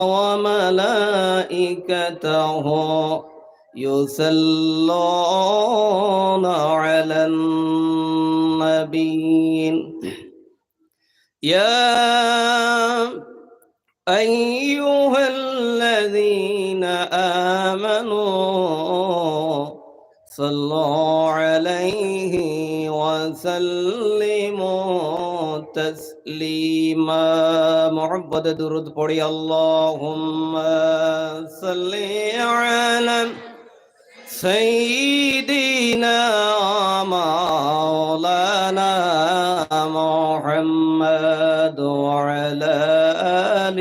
وملائكته يصلون على النبي يا أيها الذين آمنوا صلوا عليه وسلموا تسليما محبت درود پڑھی اللهم صل على سيدنا مولانا محمد وعلى آل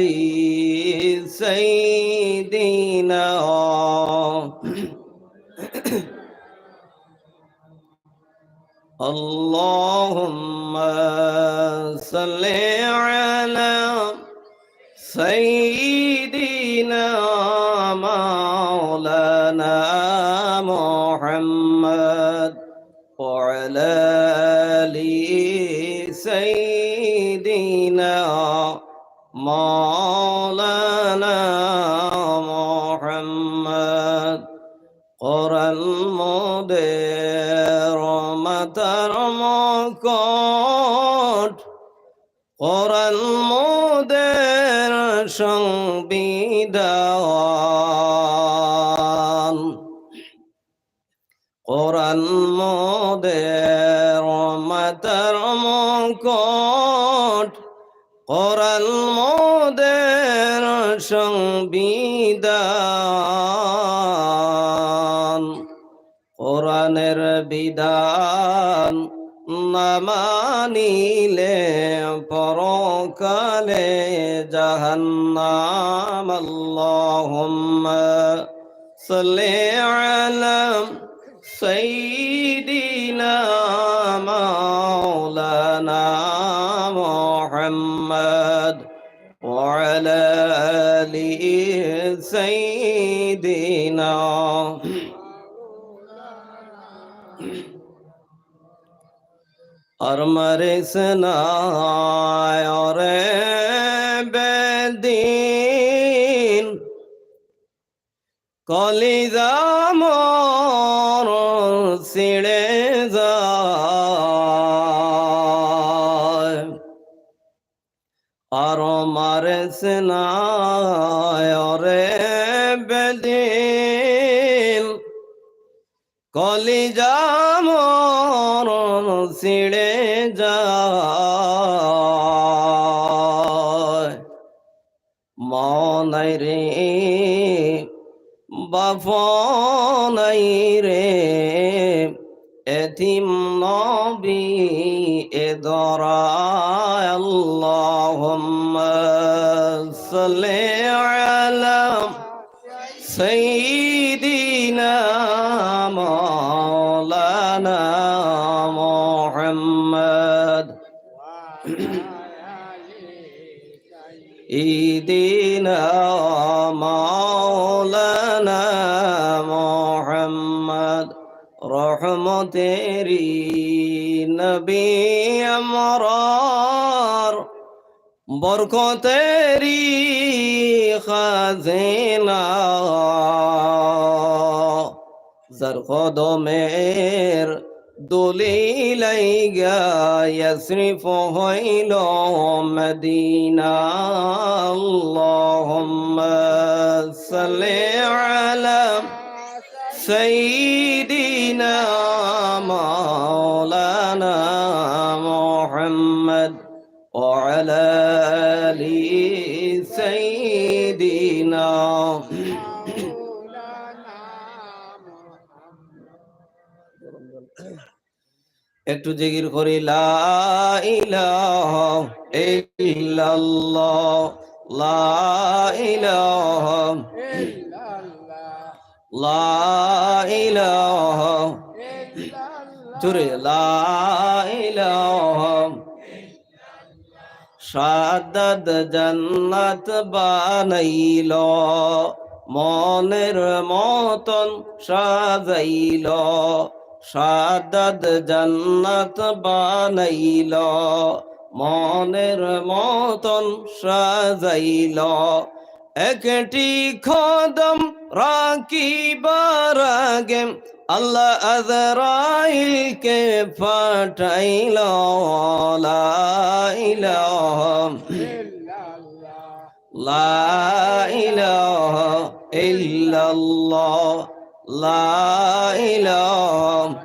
سيدنا اللهم صل على سيدنا مولانا محمد وعلى آل سيدنا مولانا محمد قرآن المدير মাতার মকট কোরআন মোদের সংবিধান কোরআন মোদের মাতার মকট কোরআন মোদের সংবিধান কোরআনের বিধান না মানিলে পরকালে জাহান্নাম আল্লাহুম্মা সাল্লি আলা সাইয়্যিদিনা মাওলানা মুহাম্মদ ওয়া আলা আলি সাইয়্যিদিনা और मरिसनाय और बेदीन कलिजा मोर सिड़े जाय और मरिसनाय और बेदीन कलिजा मोर सिड़े যায় মনাই রে বাফনাই রে এতিম নবী এদরায় আল্লাহুম্মা সাল্লি আলা সাইয়্যিদিনা মাওলানা মুহাম্মদ ইদিনা মাওলানা মুহাম্মদ রহমতেরি নবী আমরার বরকতেরি খাজিনা যার কদমের দলিলাইগা ইয়াসরিফ হইল মদিনা আল্লাহুম্মা সাল্লি আলা সাইয়্যিদিনা মাওলানা মুহাম্মদ ওয়া আলা আলি সাইয়্যিদিনা একটু জিকির করি লা ইলাহা ইল্লাল্লাহ লা ইলাহা ইল্লাল্লাহ লা ইলাহা জোরে লা ইলাহা শাহাদাত জান্নাত বানাইল মনের মতন সাজাইল শাহাদাত জান্নাত বানাইল মনের মতন সাজাইল একটি কদম রাখিবার আগে আল্লাহ আজরাইলকে পাঠাইল লা ইলাহা লা ইলাহা ইল্লাল্লাহ লা ইলাহা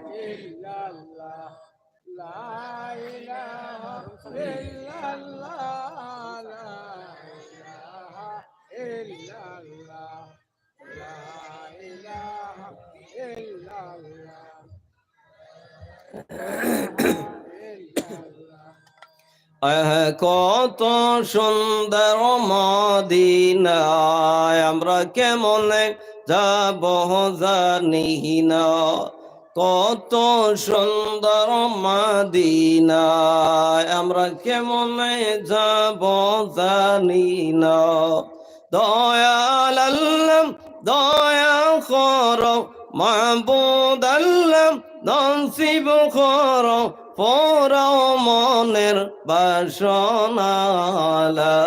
কত সুন্দর মদিনায় আমরা কেমনে যাব জানি না, কত সুন্দর মদিনায় আমরা কেমনে যাব জানি না। দয়াল আল্লাহ দয়া করো, মাহবুব আল্লাহ নসিব করো, পোড়াও মনের বাসনা লা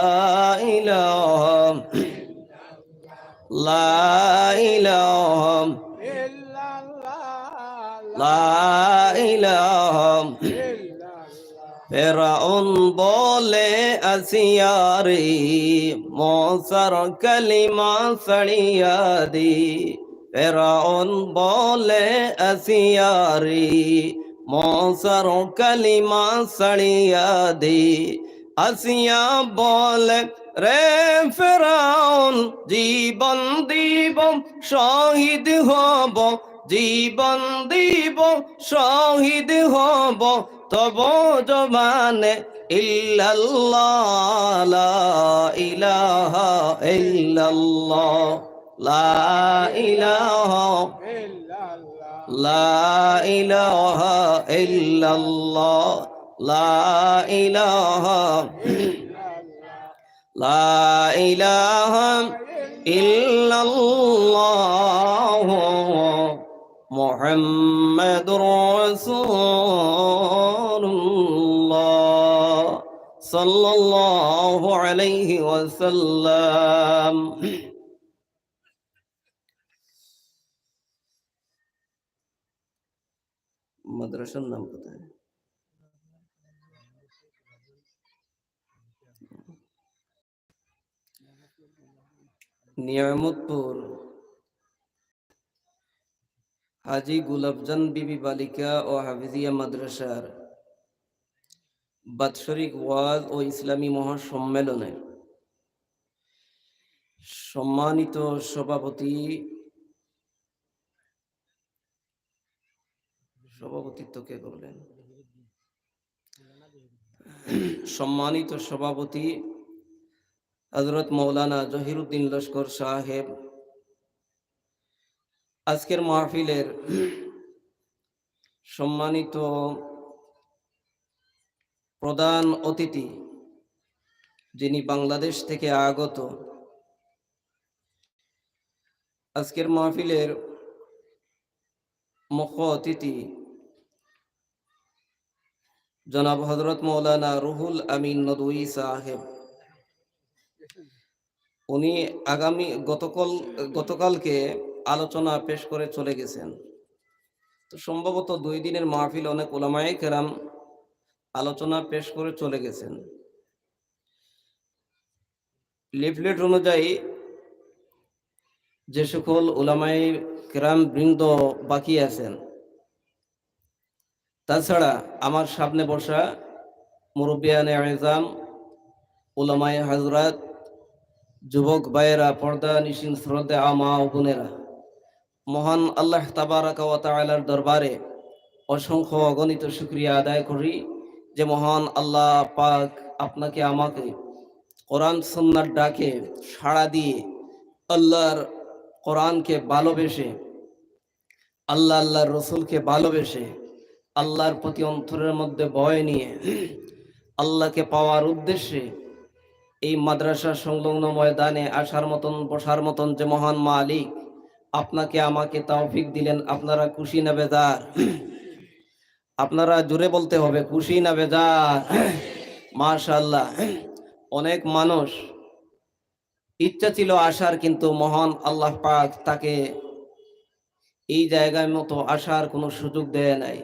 ইলাহা লা ইলাহা লা ইলাহা। ফেরাউন বলে আসিয়ারে মোসার কালিমা সড়িয়া দি, ফেরাউন বলে আসিয়ারে মোসার কালিমা সড়িয়া দি। আসিয়া বলে রে ফেরাউন জীবন দিব শহীদ হব, জীবন দিব শহীদ হব, তব জবানে ইল্লাল্লাহ লা ইলাহা ইল্লাল্লাহ লা ইলাহা লা ইলাহা ইল্লাল্লাহ লা ইলাহা লা ইলাহা ইল্লাল্লাহ মুহাম্মাদুর রাসূলুল্লাহ সাল্লাল্লাহু আলাইহি ওয়াসাল্লাম। মাদ্রাসার নাম কোথায়? নিয়ামতপুর হাজি গুলাবজান বিবি বালিকা ও হাফিজিয়া মাদ্রাসার বাৎসরিক ওয়াজ ও ইসলামী মহাসম্মেলনে সম্মানিত সভাপতিত্ব কে করলেন? সম্মানিত সভাপতি হযরত মৌলানা জহিরুদ্দিন লস্কর সাহেব, আজকের মাহফিলের সম্মানিত প্রধান অতিথি যিনি বাংলাদেশ থেকে আগত, আজকের মাহফিলের মুখ্য অতিথি জনাব হযরত মৌলানা রুহুল আমিন নদওয়ী সাহেব, উনি গতকালকে আলোচনা পেশ করে চলে গেছেন। তো সম্ভবত 2 দিনের মাহফিল অনেক উলামায়ে কেরাম আলোচনা পেশ করে চলে গেছেন। লিফলেট অনুযায়ী যে সকল উলামায়ে কেরাম বৃন্দ বাকি আছেন, তাছাড়া আমার সামনে বসা মুরব্বিয়ানে আযম, উলামায়ে হযরত, যুবক ভাইয়েরা, পর্দা নিশিন শ্রদ্ধা আমা ও বোনেরা, মহান আল্লাহ তাবারাকা ওয়া তাআলার দরবারে অসংখ্য অগণিত শুকরিয়া আদায় করি যে মহান আল্লাহ পাক আপনাকে আমাকে কোরআন সুন্নাহর ডাকে সাড়া দিয়ে আল্লাহর কোরআনকে ভালোবেসে, আল্লাহর রসুলকে ভালোবেসে, আল্লাহর প্রতি অন্তরের মধ্যে ভয় নিয়ে আল্লাহকে পাওয়ার উদ্দেশ্যে এই মাদ্রাসা সংলগ্ন ময়দানে আসার মতন, বসার মতন যে মহান মালিক আপনাকে আমাকে তৌফিক দিলেন, আপনারা খুশি না বেজার? আপনারা জোরে বলতে হবে, খুশি না বেজার? মাশাআল্লাহ। অনেক মানুষ ইচ্ছা ছিল আসার, কিন্তু মহান আল্লাহ পাক তাকে এই জায়গায় মতো আসার কোনো সুযোগ দেয় নাই।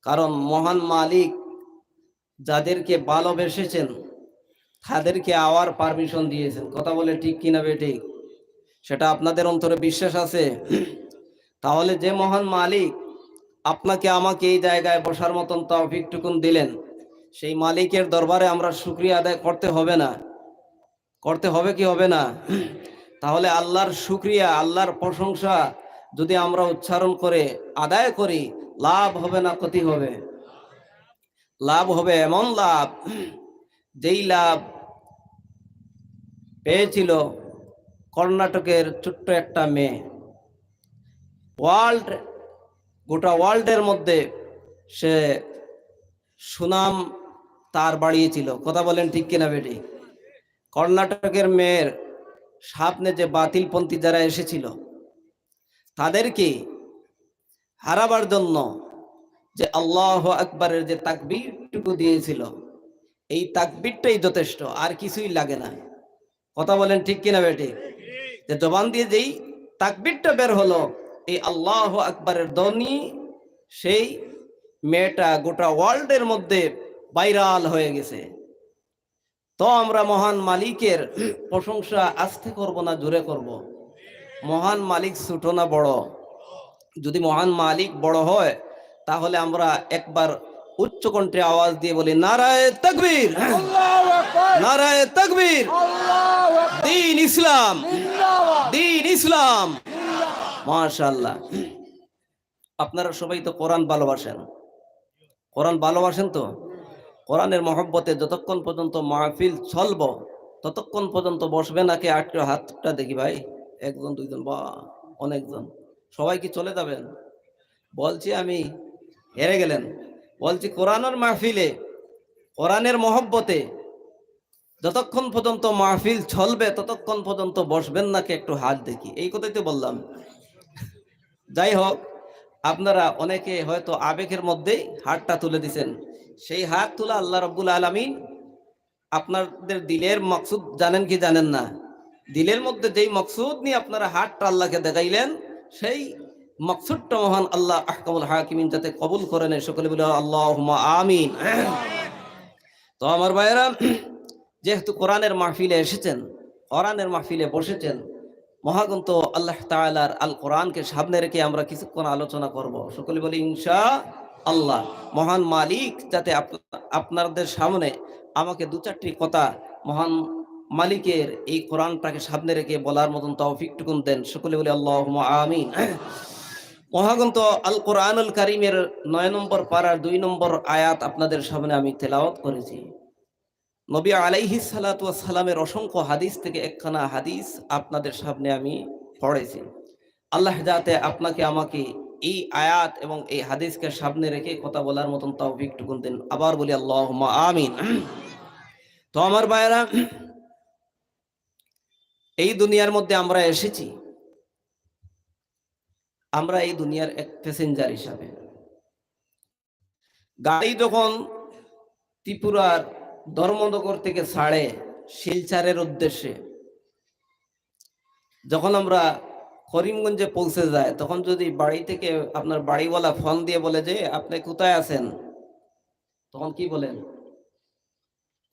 কারণ মহান মালিক যাদেরকে ভালোবেসেছেন তাদেরকে আওয়ার পারমিশন দিয়েছেন। কথা বলে ঠিক কিনা বেঠিক? সেটা আপনাদের অন্তরে বিশ্বাস আছে? তাহলে যে মহান মালিক আপনাকে আমাকে এই জায়গায় বসার মতন তৌফিকটুকুন দিলেন, সেই মালিকের দরবারে আমরা শুকরিয়া আদায় করতে হবে না? করতে হবে কি হবে না? তাহলে আল্লাহর শুকরিয়া, আল্লাহর প্রশংসা যদি আমরা উচ্চারণ করে আদায় করি, লাভ হবে না ক্ষতি হবে? লাভ হবে। এমন লাভ যেই লাভ পেয়েছিল কর্ণাটকের ছোট্ট একটা মেয়ে। গোটা ওয়ার্ল্ডের মধ্যে সে সুনাম তার বাড়িয়েছিল। কথা বলেন ঠিক কিনা বেটি? কর্ণাটকের মেয়ের সামনে যে বাতিলপন্থী যারা এসেছিল তাদেরকে হারাবার জন্য যে আল্লাহু আকবারের যে তাকবীরটুকু দিয়েছিল, এই তাকবীরটাই যথেষ্ট, আর কিছুই লাগে না। কথা বলেন ঠিক কিনা বেটি? যে জবান দিয়ে যেই তাকবীরটা বের হলো, এই আল্লাহু আকবারের ধ্বনি, সেই মেয়েটা গোটা ওয়ার্ল্ডের মধ্যে ভাইরাল হয়ে গেছে। তো আমরা মহান মালিকের প্রশংসা আস্তে করব না জোরে করব? মহান মালিক ছোট না বড়? যদি মহান মালিক বড় হয় তাহলে আমরা একবার উচ্চ কণ্ঠে আওয়াজ দিয়ে বলি নারায়ে তাকবীর, নারায়ে তাকবীর, দ্বীন ইসলাম, দ্বীন ইসলাম। মাশাআল্লাহ। আপনারা সবাই তো কোরআন ভালোবাসেন, কোরআন ভালোবাসেন তো? কোরআনের মহব্বতে যতক্ষণ পর্যন্ত মাহফিল চলব ততক্ষণ পর্যন্ত বসবে নাকি? আটটা হাতটা দেখি ভাই, একজন দুইজন বা অনেকজন। সবাই কি চলে যাবেন? বলছি আমি, হেরে গেলেন। বলছি কোরআনের মাহফিলে, কোরআনের মহব্বতে যতক্ষণ পর্যন্ত মাহফিল চলবে ততক্ষণ পর্যন্ত বসবেন নাকি? একটু হাত দেখি। এই কথাই তো বললাম। যাই হোক, আপনারা অনেকে হয়তো আবেগের মধ্যেই হাতটা তুলে দিছেন। সেই হাত তোলা আল্লাহ রাব্বুল আলামিন আপনাদের দিলের মকসুদ জানেন কি জানেন না? দিলের মধ্যে যেই মকসুদ নিয়ে আপনারা হাতটা আল্লাহকে দেখাইলেন, সেই মকসুদটা মহান আল্লাহ আহকামুল হাকিমিন যাতে কবুল করেন, সকলে বলে আল্লাহুম্মা আমিন। তো আমার ভাইয়েরা, যেহেতু কোরআনের মাহফিলে এসেছেন, কোরআনের মাহফিলে বসেছেন, মহাগ্রন্থ আল্লাহ তাআলার আল কোরআনকে সামনে রেখে আমরা কিছুক্ষণ আলোচনা করব। সকলে বলি ইনশাআল্লাহ। মহান মালিক যাতে আপনাদের সামনে আমাকে দু চারটি কথা মহান মালিকের এই কোরআনটাকে সামনে রেখে বলার মতন তৌফিকটুকুন দেন। সকলে বলি আল্লাহুম্মা আমিন। মহাগ্রন্থ আল কোরআনুল কারীমের 9 নম্বর পারার 2 নম্বর আয়াত আপনাদের সামনে আমি তেলাওয়াত করেছি। নবী আলাইহিস সালাতু ওয়াস সালামের অসংখ্য হাদিস থেকে একখানা হাদিস আপনাদের সামনে আমি পড়েছি। আল্লাহ যাতে আপনাকে আমাকে এই আয়াত এবং এই হাদিসকে সামনে রেখে কথা বলার মতন তৌফিকটুকুন দেন। আবার বলি আল্লাহুম্মা আমিন। তো আমার ভাইয়েরা, এই দুনিয়ার মধ্যে আমরা এসেছি, আমরা এই দুনিয়ার এক প্যাসেঞ্জার হিসাবে। গাড়ি যখন ত্রিপুরার ধর্মনগর থেকে ছাড়ে শিলচরের উদ্দেশ্যে, যখন আমরা করিমগঞ্জে পৌঁছে যায়, তখন যদি বাড়ি থেকে আপনার বাড়িওয়ালা ফোন দিয়ে বলে যে আপনি কোথায় আছেন, তখন কি বলেন?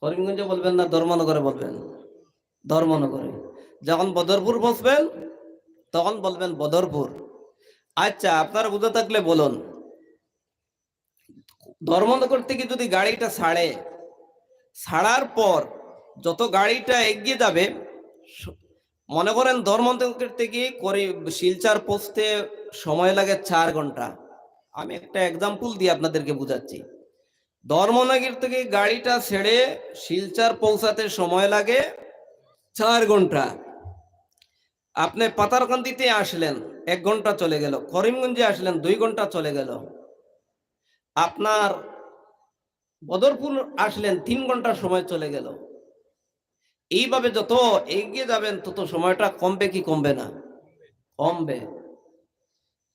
করিমগঞ্জে বলবেন না ধর্মনগরে বলবেন? ধর্মনগরে। যখন বদরপুর পৌঁছবেন তখন বলবেন বদরপুর। আচ্ছা, আপনারা বুঝে থাকলে বলুন, ধর্মনগর থেকে যদি গাড়িটা ছাড়ার পর যত গাড়িটা এগিয়ে যাবে, মনে করেন ধর্মনগর থেকে শিলচর পৌঁছতে সময় লাগে 4 ঘন্টা। আমি একটা এক্সাম্পল দিয়ে আপনাদেরকে বুঝাচ্ছি। ধর্মনগর থেকে গাড়িটা ছেড়ে শিলচর পৌঁছাতে সময় লাগে 4 ঘন্টা। আপনি পাতারকান্দিতে আসলেন 1 ঘন্টা চলে গেল, করিমগঞ্জে আসলেন 2 ঘন্টা চলে গেল, আপনার বদরপুর আসলেন 3 ঘন্টা সময় চলে গেল। এইভাবে যত এগিয়ে যাবেন তত সময়টা কমবে কি কমবে না? কমবে।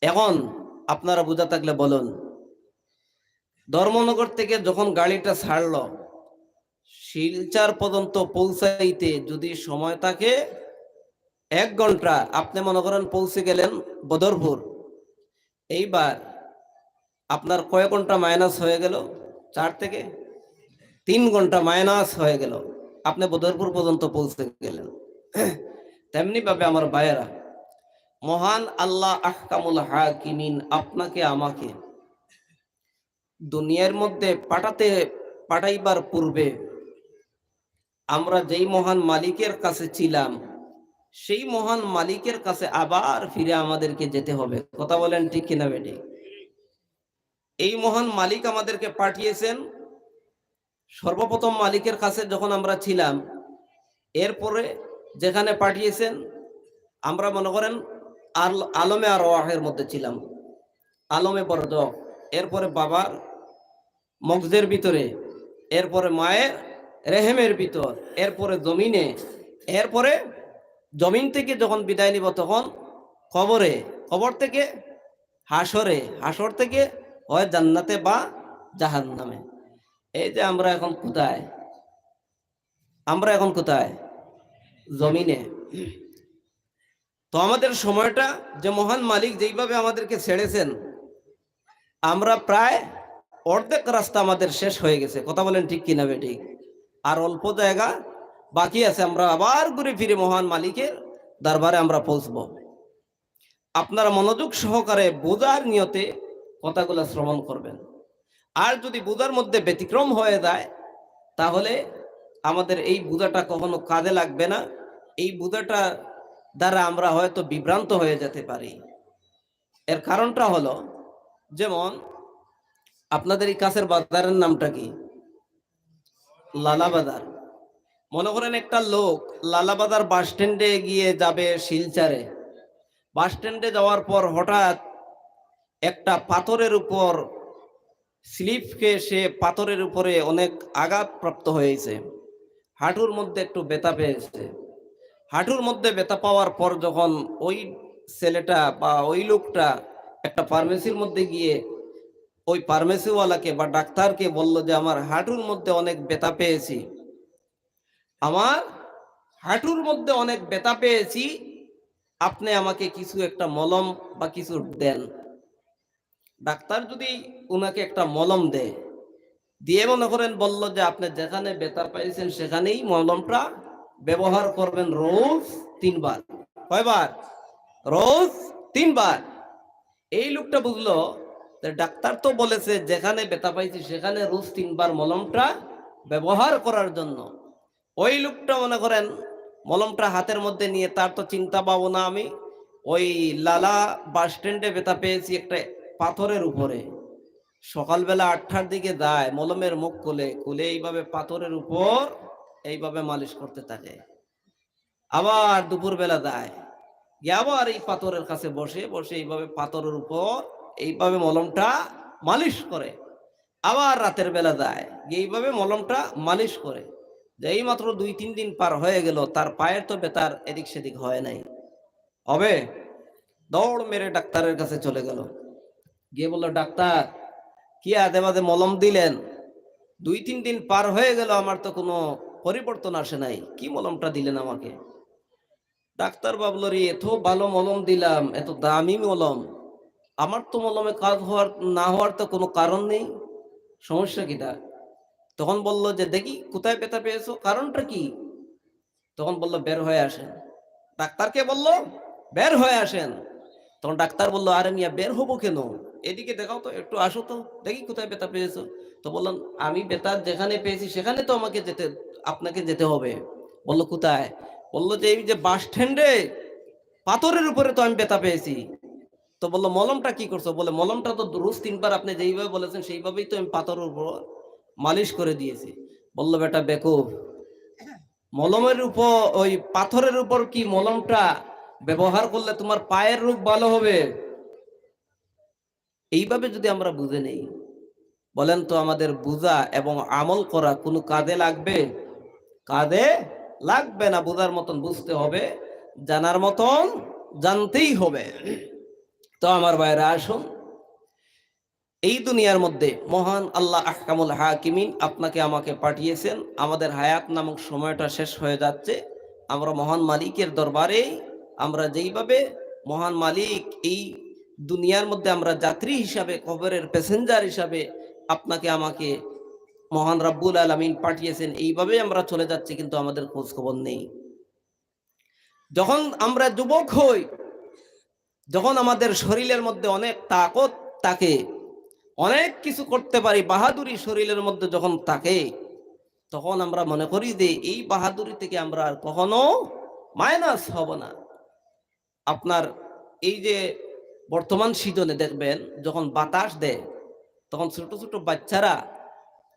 এখন আপনারা বুঝা থাকলে বলুন, ধর্মনগর থেকে যখন গাড়িটা ছাড়লো শিলচর পর্যন্ত পৌঁছাইতে যদি সময় থাকে 1 ঘন্টা, আপনি মনে করেন পৌঁছে গেলেন বদরপুর, এইবার আপনার কয় ঘন্টা মাইনাস হয়ে গেল? 4 থেকে 3 ঘন্টা মাইনাস হয়ে গেল, আপনি বদরপুর পর্যন্ত পৌঁছে গেলেন। তেমনি ভাবে আমার ভাইয়েরা, মহান আল্লাহ আহকামুল হাকিমিন আপনাকে আমাকে দুনিয়ার মধ্যে পাঠাইবার পূর্বে আমরা যেই মহান মালিকের কাছে ছিলাম, সেই মহান মালিকের কাছে আবার ফিরে আমাদেরকে যেতে হবে। কথা বলেন ঠিক কিনা বেটি? এই মহান মালিক আমাদেরকে পাঠিয়েছেন সর্বপ্রথম মালিকের কাছে যখন আমরা ছিলাম, এরপরে যেখানে পাঠিয়েছেন আমরা মনে করেন আলমে আর ওয়াহের মধ্যে ছিলাম, আলমে বরজখ, এরপরে বাবার মগজের ভিতরে, এরপরে মায়ের রেহেমের ভিতর, এরপরে জমিনে, এরপরে জমিন থেকে যখন বিদায় নিব তখন কবরে, কবর থেকে হাসরে, হাসর থেকে হয় জান্নাতে বা জাহান্নামে। এই যে আমরা এখন কোথায়? আমরা এখন কোথায়? জমিনে। তো আমাদের সময়টা যে মহান মালিক যেইভাবে আমাদেরকে ছেড়েছেন, আমরা প্রায় অর্ধেক রাস্তা আমাদের শেষ হয়ে গেছে। কথা বলেন ঠিক কিনা বেঠিক? আর অল্প জায়গা বাকি আছে, আমরা আবার ঘুরে ফিরে মহান মালিকের দরবারে আমরা পৌঁছব। আপনারা মনোযোগ সহকারে বোঝার নিয়তে কথাগুলো শ্রবণ করবেন। আর যদি বোঝার মধ্যে ব্যতিক্রম হয়ে যায় তাহলে আমাদের এই বোঝাটা কখনো কাজে লাগবে না। এই বোঝাটা দ্বারা আমরা হয়তো বিভ্রান্ত হয়ে যেতে পারি। এর কারণটা হলো, যেমন আপনাদের এই কাছের বাজারের নামটা কি? লালা বাজার। মনে করেন একটা লোক লালাবাজার বাস স্ট্যান্ডে গিয়ে যাবে শিলচরে। বাস স্ট্যান্ডে যাওয়ার পর হঠাৎ একটা পাথরের উপর স্লিপ খেয়ে সে পাথরের উপরে অনেক আঘাতপ্রাপ্ত হয়েছে, হাঁটুর মধ্যে একটু ব্যথা পেয়েছে। হাঁটুর মধ্যে ব্যথা পাওয়ার পর যখন ওই ছেলেটা বা ওই লোকটা একটা ফার্মেসির মধ্যে গিয়ে ওই ফার্মেসিওয়ালাকে বা ডাক্তারকে বলল যে আমার হাঁটুর মধ্যে অনেক ব্যথা পেয়েছি, আমার হাঁটুর মধ্যে অনেক ব্যথা পেয়েছি, আপনি আমাকে কিছু একটা মলম বা কিছু দেন। ডাক্তার যদি উনাকে একটা মলম দেয়, দিয়ে মনে করেন বলল যে আপনি যেখানে ব্যথা পাইছেন সেখানেই মলমটা ব্যবহার করবেন রোজ 3 বার। কয়বার? রোজ 3 বার। এই লোকটা বুঝলো যে ডাক্তার তো বলেছে যেখানে ব্যথা পাইছি সেখানে রোজ 3 বার মলমটা ব্যবহার করার জন্য। ওই লোকটা মনে করেন মলমটা হাতের মধ্যে নিয়ে, তার তো চিন্তা ভাবনা, আমি ওই লালা বাস স্ট্যান্ডে ব্যথা পেয়েছি একটা পাথরের উপরে। সকালবেলা 8টার দিকে যায়, মলমের মুখ খুলে খুলে এইভাবে পাথরের উপর এইভাবে মালিশ করতে থাকে। আবার দুপুরবেলা যায়, গিয়ে আবার এই পাথরের কাছে বসে বসে এইভাবে পাথরের উপর এইভাবে মলমটা মালিশ করে। আবার রাতের বেলা যায়, গিয়ে এইভাবে মলমটা মালিশ করে। এই মাত্র 2-3 দিন পার হয়ে গেল, তার পায়ের তো ব্যথার এদিক সেদিক হয় নাই। হবে? দৌড় মেরে ডাক্তারের কাছে চলে গেল, গিয়ে বললো ডাক্তার কি আদে বাদে মলম দিলেন, 2-3 দিন পার হয়ে গেল, আমার তো কোনো পরিবর্তন আসে নাই, কি মলমটা দিলেন আমাকে? ডাক্তার ভাবলো রে, এত ভালো মলম দিলাম, এত দামি মলম, আমার তো মলমে কাজ হওয়ার না হওয়ার তো কোনো কারণ নেই, সমস্যা কিটা? তখন বলল যে দেখি কোথায় ব্যথা পেয়েছো, কারণটা কি? তখন বলল বের হয়ে আসেন। ডাক্তারকে বলল বের হয়ে আসেন। তখন ডাক্তার বলল আরে মিয়া বের হবো কেন, এদিকে দেখাও তো, একটু আসো তো দেখি কোথায় ব্যথা পেয়েছো। তো বললাম আমি ব্যথা যেখানে পেয়েছি সেখানে তো আমাকে আপনাকে যেতে হবে। বললো কোথায়? বললো যে এই যে বাস স্ট্যান্ডে পাথরের উপরে তো আমি ব্যথা পেয়েছি। তো বললো মলমটা কি করছো? বলে মলমটা তো রোজ 3 বার আপনি যেইভাবে বলেছেন সেইভাবেই তো আমি পাথরের উপর মালিশ করে দিয়েছি। বললো বেটা বেকুব, মলমের উপর ওই পাথরের উপর কি মলমটা ব্যবহার করলে তোমার পায়ের রোগ ভালো হবে? এইভাবে যদি আমরা বুঝে নেই, বলেন তো আমাদের বুঝা এবং আমল করা কোনো কাজে লাগবে? কাজে লাগবে না। বুঝার মতন বুঝতে হবে, জানার মতন জানতেই হবে। তো আমার ভাইরা আসুন, এই দুনিয়ার মধ্যে মহান আল্লাহ আহকামুল হাকিমিন আপনাকে আমাকে পাঠিয়েছেন। আমাদের হায়াত নামক সময়টা শেষ হয়ে যাচ্ছে। আমরা মহান মালিকের দরবারে আমরা যেইভাবে মহান মালিক এই দুনিয়ার মধ্যে আমরা যাত্রী হিসাবে, কবরের প্যাসেঞ্জার হিসাবে আপনাকে আমাকে মহান রাব্বুল আলামিন পাঠিয়েছেন, এইভাবে আমরা চলে যাচ্ছি, কিন্তু আমাদের খোঁজ খবর নেই। যখন আমরা যুবক হই, যখন আমাদের শরীরের মধ্যে অনেক তাকত থাকে, অনেক কিছু করতে পারি, বাহাদুরি শরীরের মধ্যে যখন থাকে, তখন আমরা মনে করি যে এই বাহাদুরি থেকে আমরা আর কখনো মাইনাস হব না। আপনার এই যে বর্তমান সিজনে দেখবেন যখন বাতাস দেয়, তখন ছোট ছোট বাচ্চারা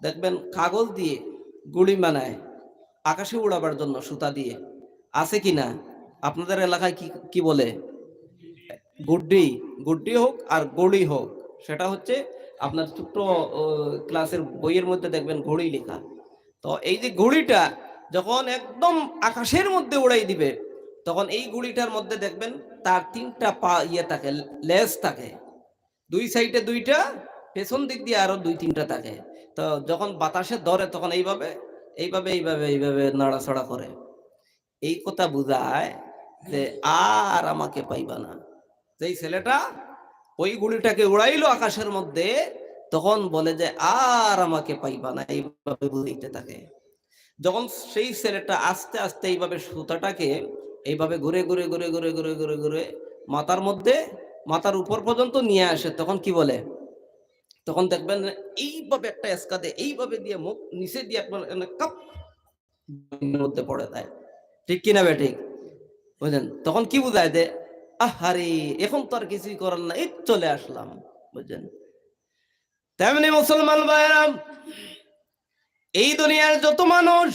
দেখবেন কাগজ দিয়ে গুড়ি বানায় আকাশে উড়াবার জন্য, সুতা দিয়ে। আছে কিনা আপনাদের এলাকায়? কি কি বলে? গুড্ডি। গুড্ডি হোক আর গড়ি হোক, সেটা হচ্ছে আপনার ছোট্ট ক্লাসের বইয়ের মধ্যে দেখবেন ঘড়ি লেখা। তো এই যে ঘড়িটা যখন একদম আকাশের মধ্যে উড়াই দিবে, তখন এই ঘড়িটার মধ্যে দেখবেন তার তিনটা পা থাকে, লেজ থাকে, দুই সাইডে দুইটা, পেছন দিক দিয়ে আরো দুই তিনটা থাকে। তো যখন বাতাসে ধরে তখন এইভাবে এইভাবে এইভাবে এইভাবে নাড়াছড়া করে। এই কথা বুঝায় যে আর আমাকে পাইবা না। যেই ছেলেটা ওই গুলিটাকে উড়াইলো আকাশের মধ্যে, তখন বলে যে আর আমাকে পাইবা না, এইভাবে বুঝাইতে থাকে। যখন সেই ছেলেটা আস্তে আস্তে এইভাবে সুতাটাকে এইভাবে ঘুরে ঘুরে ঘুরে ঘুরে ঘুরে ঘুরে ঘুরে মাথার মধ্যে, মাথার উপর পর্যন্ত নিয়ে আসে, তখন কি বলে? তখন দেখবেন এইভাবে একটা এসকাতে এইভাবে দিয়ে মুখ নিচে দিয়ে আপনার কাপ মধ্যে পড়ে দেয়। ঠিক কিনা বে ঠিক? বুঝলেন? তখন কি বুঝায় যে আহারে এখন তো আর কিছুই করার না, এই চলে আসলাম। বুঝলেন? তেমনি মুসলমান ভাইরা, এই দুনিয়ার যত মানুষ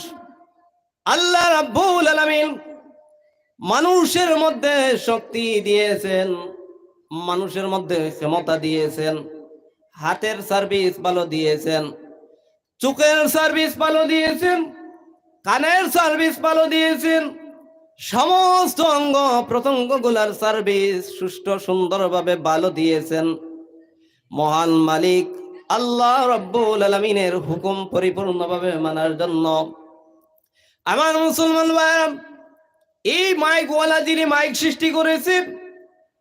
আল্লাহ রাব্বুল আলামিন মানুষের মধ্যে শক্তি দিয়েছেন, মানুষের মধ্যে ক্ষমতা দিয়েছেন, হাতের সার্ভিস ভালো দিয়েছেন, চোখের সার্ভিস ভালো দিয়েছেন, কানের সার্ভিস ভালো দিয়েছেন, সমস্ত অঙ্গ প্রত্যঙ্গ গুলার সার্ভিস সুষ্ঠু সুন্দরভাবে ভালো দিয়েছেন। মহান মালিক আল্লাহ রাব্বুল আলামিনের হুকুম পরিপূর্ণভাবে মানার জন্য আমার মুসলমান ভাইরা, এই মাইকওয়ালা যিনি মাইক সৃষ্টি করেছে,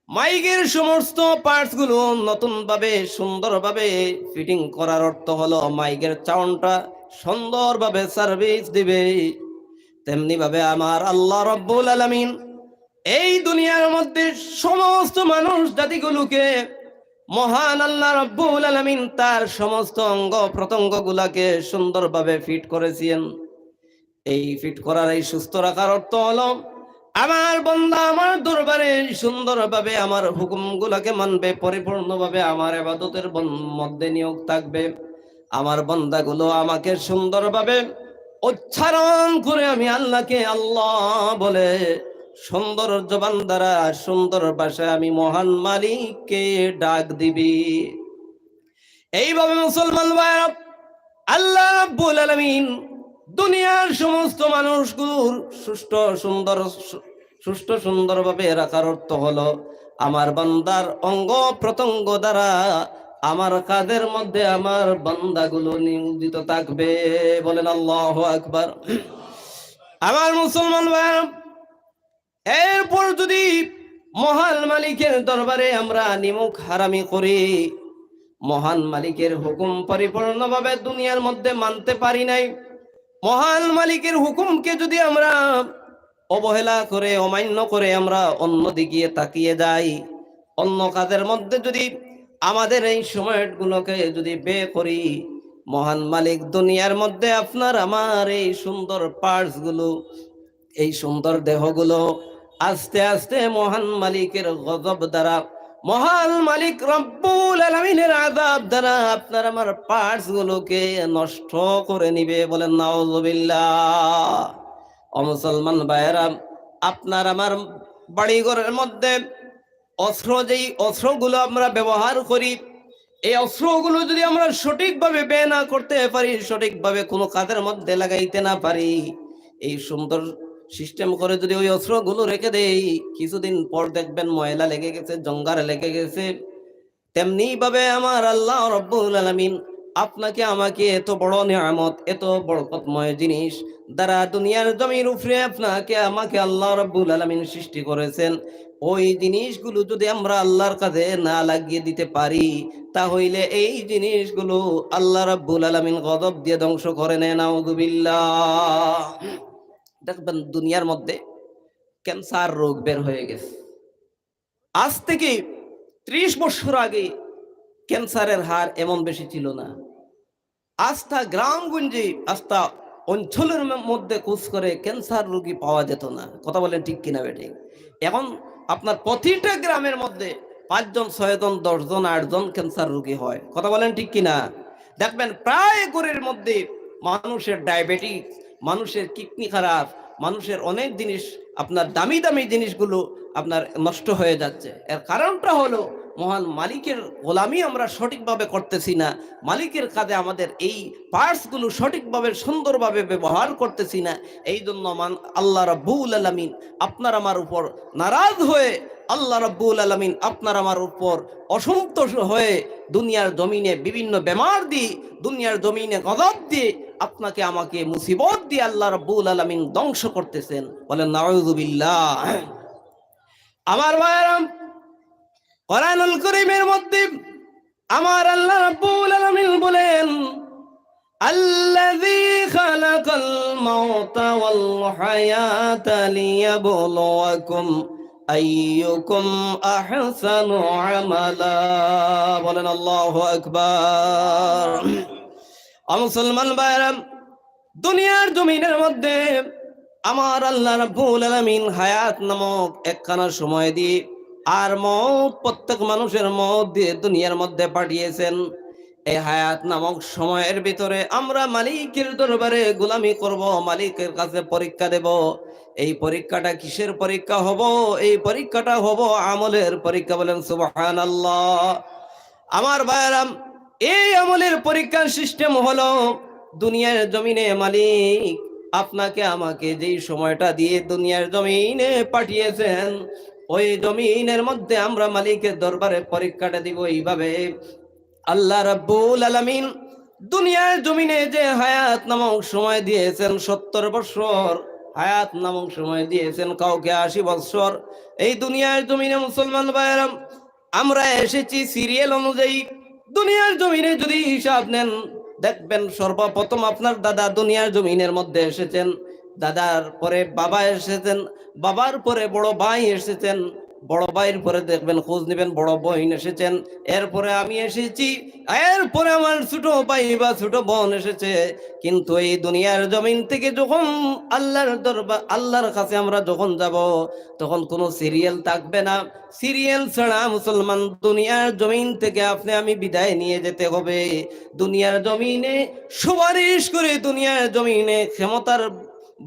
মাইকের সমস্ত পার্টস গুলো নতুন ভাবে সুন্দরভাবে ফিটিং করার অর্থ হলো মাইকের সাউন্ডটা সুন্দরভাবে সার্ভিস দিবে। তেমনি ভাবে আমার আল্লাহ রাব্বুল আলামিন এই দুনিয়ার মধ্যে সমস্ত মানুষ জাতিগুলোকে মহান আল্লাহ রাব্বুল আলামিন তার সমস্ত অঙ্গ প্রত্যঙ্গ গুলাকে সুন্দরভাবে ফিট করেছেন। এই ফিট করার, এই সুস্থ রাখার অর্থ হলো আমার বান্দা আমার দরবারে সুন্দরভাবে আমার হুকুমগুলোকে মানবে, পরিপূর্ণভাবে আমার ইবাদতের মধ্যে নিয়োগ থাকবে। আমার বান্দাগুলো আমাকে সুন্দরভাবে উচ্চারণ করে আমি আল্লাহকে আল্লাহ বলে সুন্দর জবান দ্বারা সুন্দর ভাষায় আমি মহান মালিককে ডাক দিবি। এইভাবে মুসলমান ভাইরা, আল্লাহ রাব্বুল আলামিন দুনিয়ার সমস্ত মানুষগুলোর সুষ্ঠু সুন্দরভাবে রাখার অর্থ হলো আমার বান্দার অঙ্গ প্রত্যঙ্গ দ্বারা আমার কাজের মধ্যে আমার বান্দাগুলো নিয়োজিত থাকবে। বলেন আল্লাহু আকবার। আমার মুসলমান ভাইরা, এরপর যদি মহান মালিকের দরবারে আমরা নিমুখ হারামি করি, মহান মালিকের হুকুম পরিপূর্ণভাবে দুনিয়ার মধ্যে মানতে পারি নাই, মহান মালিকের হুকুমকে যদি আমরা অবহেলা করে অমান্য করে আমরা অন্য দিকে তাকিয়ে যাই, অন্য কাজের মধ্যে যদি আমাদের এই সময়গুলোকে যদি ব্যয় করি, মহান মালিক দুনিয়ার মধ্যে আপনার আমার এই সুন্দর পার্টস গুলো, এই সুন্দর দেহগুলো আস্তে আস্তে মহান মালিকের গজব দ্বারা, মহান মালিক রব্বুল আলামিনের আযাব দ্বারা আপনার আমার পার্টস গুলোকে নষ্ট করে নিবে। বলেন নাউযুবিল্লাহ। ও মুসলমান ভাইয়েরা, আপনার আমার বাড়িঘরের মধ্যে অস্ত্র, যেই অস্ত্রগুলো আমরা ব্যবহার করি, এই অস্ত্রগুলো যদি আমরা সঠিকভাবে ব্যয় না করতে পারি, সঠিকভাবে কোনো কাজের মধ্যে লাগাইতে না পারি, এই সুন্দর সিস্টেম করে যদি ওই অস্ত্রগুলো রেখে দেই, কিছুদিন পর দেখবেন ময়লা লেগে গেছে, জঙ্গার লেগে গেছে। তেমনি ভাবে আমার আল্লাহ রাব্বুল আলামিন আপনাকে আমাকে এত বড় নিয়ামত, এত বরকতময় জিনিস দ্বারা দুনিয়ার জমির উপরে আপনাকে আমাকে আল্লাহ রাব্বুল আলামিন সৃষ্টি করেছেন, ওই জিনিসগুলো যদি আমরা আল্লাহর কাজে না লাগিয়ে দিতে পারি, তাহলে এই জিনিসগুলো আল্লাহ রাব্বুল আলামিন গজব দিয়ে ধ্বংস করে নেন। নাউযুবিল্লাহ। দেখবেন দুনিয়ার মধ্যে ক্যান্সার রোগ বের হয়ে গেছে। আজ থেকে 30 বছর আগে ক্যান্সারের হার এমন বেশি ছিল না। আস্থা গ্রামগঞ্জে, আস্থা অঞ্চলের মধ্যে খোঁজ করে ক্যান্সার রোগী পাওয়া যেত না। কথা বলেন ঠিক কিনা বেটে? এখন আপনার প্রতিটা গ্রামের মধ্যে 5 জন, 6 জন, 10 জন, 8 জন ক্যান্সার রোগী হয়। কথা বলেন ঠিক কিনা? দেখবেন প্রায় ঘরের মধ্যে মানুষের ডায়াবেটিস, মানুষের কিডনি খারাপ, মানুষের অনেক জিনিস, আপনার দামি দামি জিনিসগুলো আপনার নষ্ট হয়ে যাচ্ছে। এর কারণটা হলো মহান মালিকের গোলামি আমরা সঠিকভাবে করতেছি না, মালিকের কাজে আমাদের এই পার্টসগুলো সঠিকভাবে সুন্দরভাবে ব্যবহার করতেছি না। এই জন্য আল্লাহ রাব্বুল আলামিন আপনার আমার উপর নারাজ হয়ে, আল্লাহ রাব্বুল আলামিন আপনার আমার উপর অসন্তোষ হয়ে দুনিয়ার জমিনে বিভিন্ন বেমার দিয়ে, দুনিয়ার জমিনে গজব দিয়ে, আপনাকে আমাকে মুসিবত দিয়ে আল্লাহ রাব্বুল আলামিন ধ্বংস করতেছেন। বলেন নাউযুবিল্লাহ। আমার ভাইরা, কোরআনুল কারীমের মধ্যে আমার আল্লাহ রাব্বুল আলামিন বলেন, আল্লাযী খালাকাল মাউতা ওয়াল হায়াতা লিয়াবলুয়াকুম আইয়ুকুম আহসানু আমালা। বলেন আল্লাহু আকবার। মুসলমান ভাইরা, দুনিয়ার জমিনের মধ্যে আমার আল্লাহ রাব্বুল আলামিন হায়াত নামক একখানা সময় দিয়ে আর মওত, প্রত্যেক মানুষের মওত দিয়ে দুনিয়ার মধ্যে পাঠিয়েছেন। এই হায়াত নামক সময়ের ভিতরে আমরা মালিকের দরবারে গোলামি করব, মালিকের কাছে পরীক্ষা দেব। এই পরীক্ষাটা কিসের পরীক্ষা হব? এই পরীক্ষাটা হব আমলের পরীক্ষা। বলেন সুবহানাল্লাহ। আমার ভাইরা, এই আমলের পরীক্ষার সিস্টেম হলো, দুনিয়ার জমিনে মালিক আপনাকে আমাকে যেই সময়টা দিয়ে দুনিয়ার জমিনে পাঠিয়েছেন, ওই জমিনের মধ্যে আমরা মালিকের দরবারে পরীক্ষাটা দিব এইভাবে। আল্লাহ রাব্বুল আলামিন দুনিয়ার জমিনে যে হায়াত নামক সময় দিয়েছেন 70 বছর, হায়াত নামক সময় দিয়েছেন কাউকে 80 বছর। এই দুনিয়ার জমিনে মুসলমান ভাইরা, আমরা এসেছি সিরিয়াল অনুযায়ী। দুনিয়ার জমিনে যদি হিসাব নেন, দেখবেন সর্বপ্রথম আপনার দাদা দুনিয়ার জমিনের মধ্যে এসেছেন, দাদার পরে বাবা এসেছেন, বাবার পরে বড় ভাই এসেছেন, বড় ভাইয়ের পরে দেখবেন খোঁজ নেবেন বড় বোন এসেছেন, এরপরে আমি এসেছি, এরপরে আমার ছোট ভাই বা ছোট বোন এসেছে। কিন্তু এই দুনিয়ার জমিন থেকে যখন আল্লাহর দরবার, আল্লাহর কাছে আমরা যখন যাব, তখন কোনো সিরিয়াল থাকবে না। সিরিয়াল ছাড়া মুসলমান দুনিয়ার জমিন থেকে আপনি আমি বিদায় নিয়ে যেতে হবে। দুনিয়ার জমিনে সুপারিশ করে, দুনিয়ার জমিনে ক্ষমতার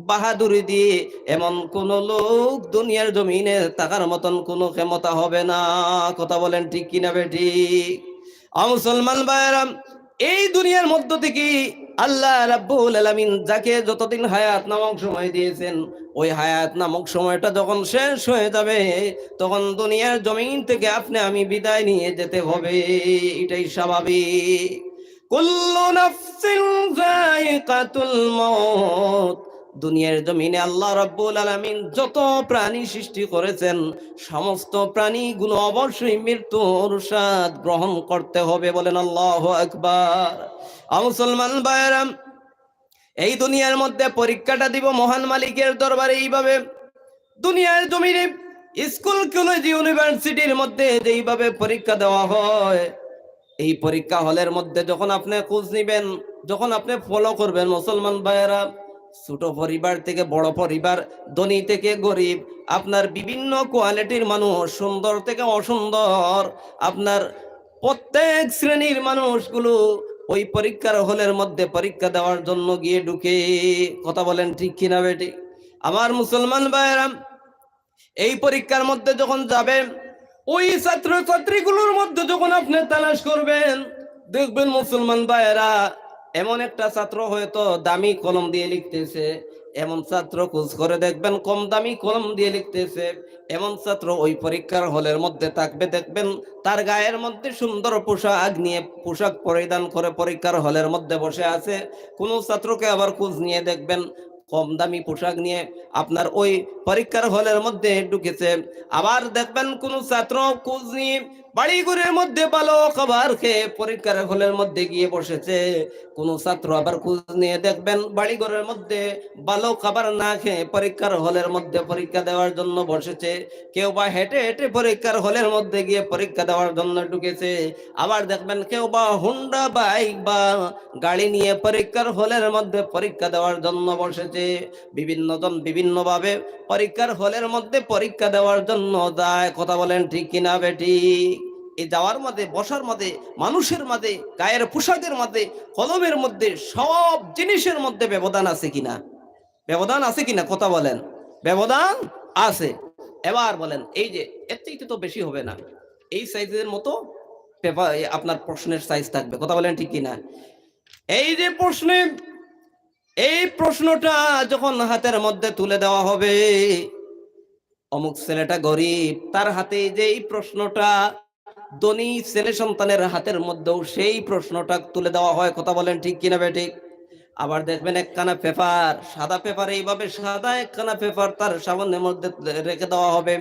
বাহাদুরি দিয়ে এমন কোন লোক দুনিয়ার জমিনে থাকার মতন কোনো ক্ষমতা হবে না। কথা বলেন ঠিক কিনা বেঠিক? মুসলমান ভাইরা, এই দুনিয়ার মধ্য থেকে আল্লাহ রাব্বুল আলামিন যাকে যতদিন হায়াত নামক সময় দিয়েছেন, ওই হায়াত নামক সময়টা যখন শেষ হয়ে যাবে, তখন দুনিয়ার জমিন থেকে আপনি আমি বিদায় নিয়ে যেতে হবে। এটাই স্বাভাবিক। কুল্লু নাফসিন যায়িকাতুল মাউত। দুনিয়ার জমিনে আল্লাহ রাব্বুল আলামিন যত প্রাণী সৃষ্টি করেছেন, সমস্ত প্রাণীগুলো অবশ্যই মৃত্যুর স্বাদ গ্রহণ করতে হবে। বলেন আল্লাহু আকবার। মুসলমান ভাইরা, এই দুনিয়ার মধ্যে পরীক্ষাটা দিব মহান মালিকের দরবারে এইভাবে। দুনিয়ার জমিনে স্কুল, কলেজ, ইউনিভার্সিটির মধ্যে যেইভাবে পরীক্ষা দেওয়া হয়, এই পরীক্ষা হলের মধ্যে যখন আপনি খোঁজ নিবেন, যখন আপনি ফলো করবেন মুসলমান ভাইয়েরা, ছোট পরিবার থেকে বড় পরিবার, ধনী থেকে গরিব, আপনার বিভিন্ন কোয়ালিটির মানুষ, সুন্দর থেকে অসুন্দর, আপনার প্রত্যেক শ্রেণীর মানুষগুলো ওই পরীক্ষার হলের মধ্যে পরীক্ষা দেওয়ার জন্য গিয়ে ঢুকে। কথা বলেন ঠিক কিনা বেটি? আমার মুসলমান ভাইয়েরা, এই পরীক্ষার মধ্যে যখন যাবেন, ওই ছাত্র ছাত্রীগুলোর মধ্যে যখন আপনি তালাশ করবেন, দেখবেন মুসলমান ভাইয়েরা, এমন একটা ছাত্র হয়তো দামি কলম দিয়ে লিখতেছে, এমন ছাত্র খোঁজ করে দেখবেন কম দামি কলম দিয়ে লিখতেছে, এমন ছাত্র ওই পরীক্ষার হলের মধ্যে থাকবে, দেখবেন তার গায়ের মধ্যে সুন্দর পোশাক নিয়ে, পোশাক পরিধান করে পরীক্ষার হলের মধ্যে বসে আছে। কোন ছাত্রকে আবার খোঁজ নিয়ে দেখবেন কম দামি পোশাক নিয়ে আপনার ওই পরীক্ষার হলের মধ্যে ঢুকেছে। আবার দেখবেন কোন ছাত্র খোঁজ নিয়ে বাড়ি ঘরের মধ্যে ভালো খাবার খেয়ে পরীক্ষার হলের মধ্যে গিয়ে বসেছে। কোন ছাত্র আবার খোঁজ নিয়ে দেখবেন বাড়ি ঘরের মধ্যে ভালো খাবার না খেয়ে পরীক্ষার হলের মধ্যে পরীক্ষা দেওয়ার জন্য বসেছে। কেউ বা হেঁটে হেঁটে পরীক্ষার হলের মধ্যে গিয়ে পরীক্ষা দেওয়ার জন্য ঢুকেছে। আবার দেখবেন কেউ বা হুন্ডা বাইক বা গাড়ি নিয়ে পরীক্ষার হলের মধ্যে পরীক্ষা দেওয়ার জন্য বসেছে। বিভিন্ন জন বিভিন্ন ভাবে পরীক্ষার হলের মধ্যে পরীক্ষা দেওয়ার জন্য যায়। কথা বলেন ঠিক কিনা বেটি? এই যাওয়ার মধ্যে, বসার মধ্যে, মানুষের মধ্যে, গায়ের পোশাকের মধ্যে, কলমের মধ্যে, সব জিনিসের মধ্যে ব্যবধান আছে কিনা? ব্যবধান আছে কিনা? কথা বলেন। ব্যবধান আছে। এবার বলেন, এই যে এর থেকে তো বেশি হবে না, এই সাইজের মতো পেপার আপনার প্রশ্নের সাইজ থাকবে। কথা বলেন ঠিক কিনা? এই যে প্রশ্নে, এই প্রশ্নটা যখন হাতের মধ্যে তুলে দেওয়া হবে, অমুক ছেলেটা গরিব, তার হাতে যে এই প্রশ্নটা, ধনী ছেলে সন্তানের হাতের মধ্যেও সেই প্রশ্নটা তুলে দেওয়া হয়। কথা বলেন ঠিক কিনা বেঠিক? আবার দেখবেন একখানা পেপার, সাদা পেপার, এইভাবে সাদা একখানা পেপার তার সামনের মধ্যে রেখে দেওয়া হবে।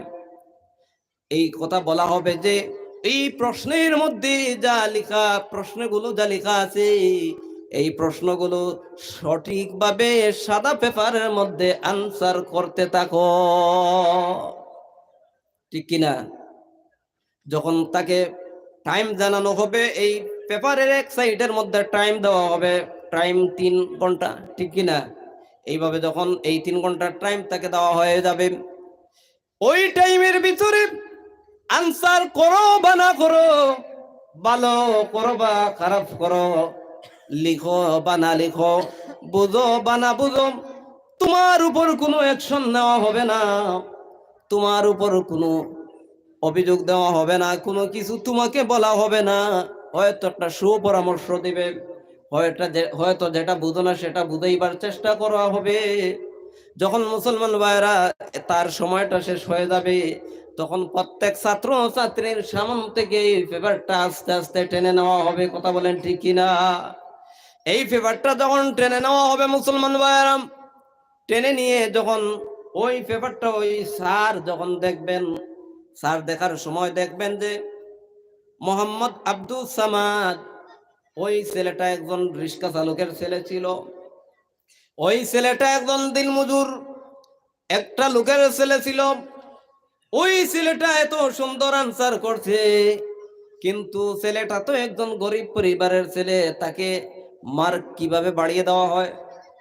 এই কথা বলা হবে যে এই প্রশ্নের মধ্যে যা লেখা, প্রশ্নগুলো যা লেখা আছে, এই প্রশ্নগুলো সঠিকভাবে সাদা পেপারের মধ্যে আনসার করতে থাকো। ঠিক কিনা? যখন তাকে টাইম জানানো হবে, এই পেপারের এক সাইডের মধ্যে টাইম দেওয়া হবে, টাইম 3 ঘন্টা। ঠিক কিনা? এইভাবে যখন এই 3 ঘন্টার টাইম তাকে দেওয়া হয়ে যাবে, ওই টাইমের ভিতরে আনসার করো বা না করো, ভালো করো বা খারাপ করো, লিখো বা না লিখো, বুঝো বা না বুঝো, তোমার উপর কোনো অ্যাকশন নেওয়া হবে না, তোমার উপর কোনো অভিযোগ দেওয়া হবে না, কোনো কিছু তোমাকে বলা হবে না। হয়তো একটা সুপরামর্শ দিবে, হয়তো যেটা বুঝো না সেটা বুঝাইবার চেষ্টা করা হবে। যখন মুসলমান ভাইরা তার সময়টা শেষ হয়ে যাবে, তখন প্রত্যেক ছাত্র ছাত্রীর সামন থেকে এই পেপারটা আস্তে আস্তে টেনে নেওয়া হবে। কথা বলেন ঠিক কিনা? এই পেপারটা যখন টেনে নেওয়া হবে, মুসলমান ভাইরা টেনে নিয়ে যখন ওই পেপারটা ওই স্যার যখন দেখবেন, স্যার দেখার সময় দেখবেন যে মোহাম্মদ আব্দুল সামাদ, ওই ছেলেটা একজন রিক্সা চালকের ছেলে ছিল, ওই ছেলেটা একজন দিনমজুর একটা লোকের ছেলে ছিল। ওই ছেলেটা এত সুন্দর আনসার করছে, কিন্তু ছেলেটা তো একজন গরিব পরিবারের ছেলে, তাকে মার্ক কিভাবে বাড়িয়ে দেওয়া হয়?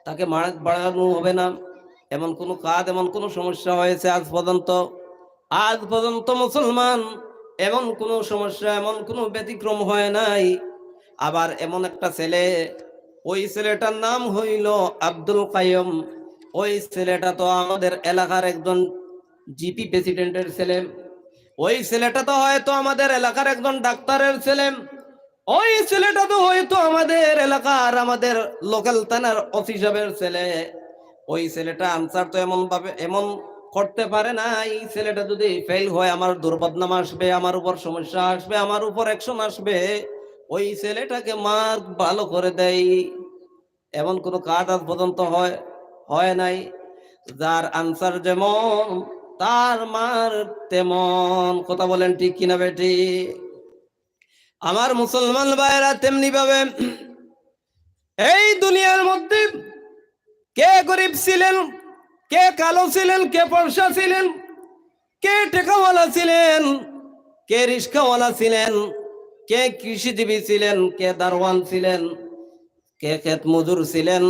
তাকে মার্ক বাড়ানো হবে না, এমন কোনো কাজ, এমন কোনো সমস্যা হয়েছে আজ পর্যন্ত? আজ পর্যন্ত মুসলমান এমন কোনো সমস্যা, এমন কোনো ব্যতিক্রম হয় নাই। আবার এমন একটা ছেলে, ওই ছেলেটার নাম হইল আব্দুল কাইয়ুম। ওই ছেলেটা তো আমাদের এলাকার একজন জিপি প্রেসিডেন্টের ছেলে, ওই ছেলেটা তো হয়তো আমাদের এলাকার একজন ডাক্তারের ছেলে, ওই ছেলেটা তো হয়তো আমাদের এলাকার, আমাদের লোকাল থানার অফিসারের ছেলে। ওই ছেলেটা আনসার তো এমন ভাবে এমন করতে পারে না। এই ছেলেটা যদি ফেল হয়, আমার দুর্বদনাম আসবে, আমার উপর সমস্যা আসবে, আমার উপর অ্যাকশন আসবে। ওই ছেলেটাকে মার্ক ভালো করে দেয়, এমন কোনো কাজ আজ পর্যন্ত হয় নাই। যার আনসার যেমন, তার মার তেমন। কথা বলেন ঠিক কিনা বেটি? আমার মুসলমান ভাইরা তেমনি ভাবে এই দুনিয়ার মধ্যে কে গরিব ছিলেন, কে কালো ছিলেন, কে পয়সা ছিলেন, কে টাকাওয়ালা ছিলেন, কে রিস্কাওয়ালা ছিলেন, কে কৃষিজীবী ছিলেন, কে দারোয়ান ছিলেন, কে ক্ষেত মজুর ছিলেন,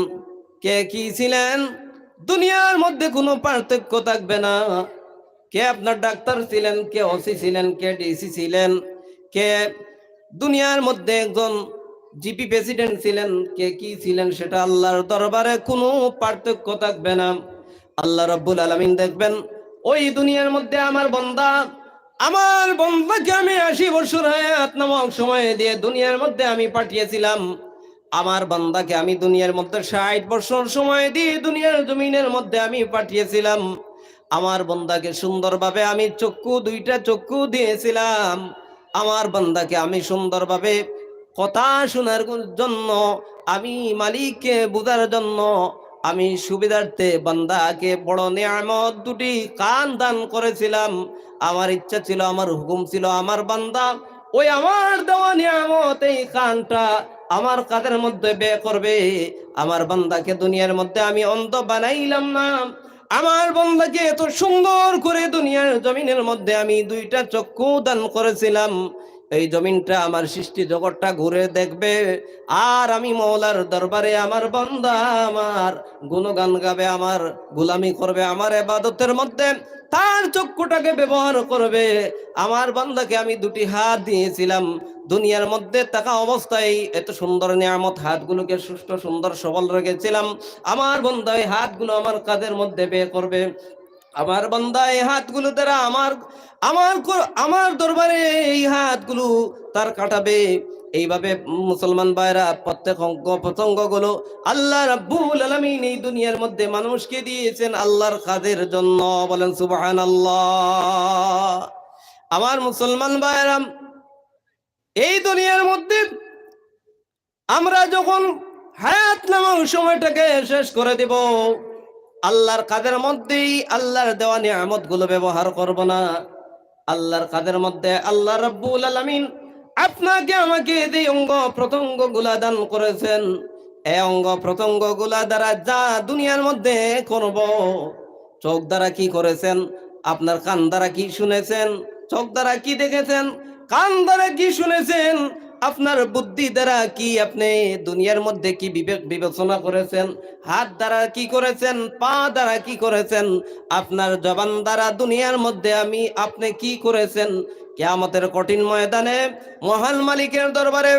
কে কি ছিলেন, দুনিয়ার মধ্যে কোনো পার্থক্য থাকবে না। কে আপনার ডাক্তার ছিলেন, কে ওসি ছিলেন, কে ডিসি ছিলেন, কে দুনিয়ার মধ্যে একজন জিপি প্রেসিডেন্ট ছিলেন, কে কি ছিলেন, সেটা আল্লাহর দরবারে কোনো পার্থক্য থাকবে না। আল্লাহ রাব্বুল আলামিন দেখবেন ওই দুনিয়ার মধ্যে আমার বন্দাকে আমি 80 বছর হায়াত নামক সময় দিয়ে দুনিয়ার মধ্যে আমি পাঠিয়েছিলাম। আমার বান্দাকে আমি দুনিয়ার মধ্যে 60 বছর সময় দিয়ে দুনিয়ার জমিনের মধ্যে আমি পাঠিয়েছিলাম। আমার বান্দাকে সুন্দরভাবে আমি দুইটা চক্ষু দিয়েছিলাম। আমার বান্দাকে আমি সুন্দরভাবে কথা শোনার জন্য, আমি মালিককে বোঝার জন্য, আমি সুবিধার্থে বান্দাকে বড় নিয়ামত দুটি কান দান করেছিলাম। আমার ইচ্ছা ছিল, আমার হুকুম ছিল, আমার বান্দা ওই আমার দেওয়া নিয়ামত এই কানটা আমার কাদের মধ্যে ব্যয় করবে। আমার বান্দাকে দুনিয়ার মধ্যে আমি অন্ধ বানাইলাম না। আমার বান্দাকে এত সুন্দর করে দুনিয়ার জমিনের মধ্যে আমি দুইটা চক্ষু দান করেছিলাম। এই জমিনটা আমার সৃষ্টি জগৎটা ঘুরে দেখবে, আর আমি মওলার দরবারে আমার বান্দা আমার গুণগান গাবে, আমার গোলামি করবে, আমার ইবাদতের মধ্যে তার চক্ষুটাকে ব্যবহার করবে। আমার বান্দাকে আমি দুটি হাত দিয়েছিলাম, দুনিয়ার মধ্যে থাকা অবস্থায় এত সুন্দর নিয়ামত হাতগুলোকে সুস্থ সুন্দর সবল রেখেছিলাম। আমার বান্দা এই হাতগুলো আমার কাঁধের মধ্যে বের করবে। আমার বান্দা এই হাতগুলো দ্বারা আমার আমার দরবারে এই হাতগুলো তার কাটাবে। এইভাবে মুসলমান ভাইরা প্রত্যেক অঙ্গ প্রত্যঙ্গ গুলো আল্লাহ রাব্বুল আলামিন এই দুনিয়ার মধ্যে মানুষকে দিয়েছেন আল্লাহর কাজের জন্য। বলেন সুবহানাল্লাহ। আমার মুসলমান ভাইরা, এই দুনিয়ার মধ্যে আমরা যখন হায়াত নামক সময়টাকে শেষ করে দেব, আল্লাহর কাজের মধ্যেই আল্লাহর দেওয়া নিয়ামত গুলো ব্যবহার করব না। আল্লাহর কাজের মধ্যে আল্লাহ রাব্বুল আলামিন আপনাকে আমাকে যে অঙ্গ প্রত্যঙ্গ গুলা দান করেছেন, এই অঙ্গ প্রত্যঙ্গ গুলা দ্বারা যা দুনিয়ার মধ্যে করব। চোখ দ্বারা কি করেছেন, আপনার কান দ্বারা কি শুনেছেন, চোখ দ্বারা কি দেখেছেন, কান দ্বারা কি শুনেছেন, আপনার বুদ্ধি দ্বারা কি আপনি দুনিয়ার মধ্যে কি বিবেক বিবেচনা করেছেন, হাত দ্বারা কি করেছেন, পা দ্বারা কি করেছেন, আপনার জবান দ্বারা দুনিয়ার মধ্যে আপনি কি করেছেন। কিয়ামতের কঠিন ময়দানে মহান মালিকের দরবারে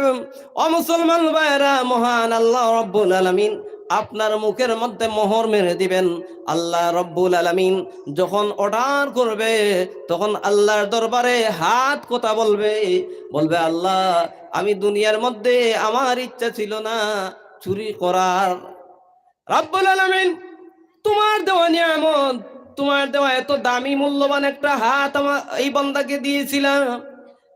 অমুসলমান ভাইরা মহান আল্লাহ রাব্বুল আলামিন আপনার মুখের মধ্যে মোহর মেরে দিবেন। আল্লাহ রাব্বুল আলামিন যখন অর্ডার করবে, তখন আল্লাহর দরবারে হাত কথা বলবে, বলবে আল্লাহ আমি দুনিয়ার মধ্যে আমার ইচ্ছা ছিল না চুরি করার। রাব্বুল আলামিন তোমার দেওয়া নিয়ামত, তোমার দেওয়া এত দামি মূল্যবান একটা হাত আমার এই বান্দাকে দিয়েছিলাম।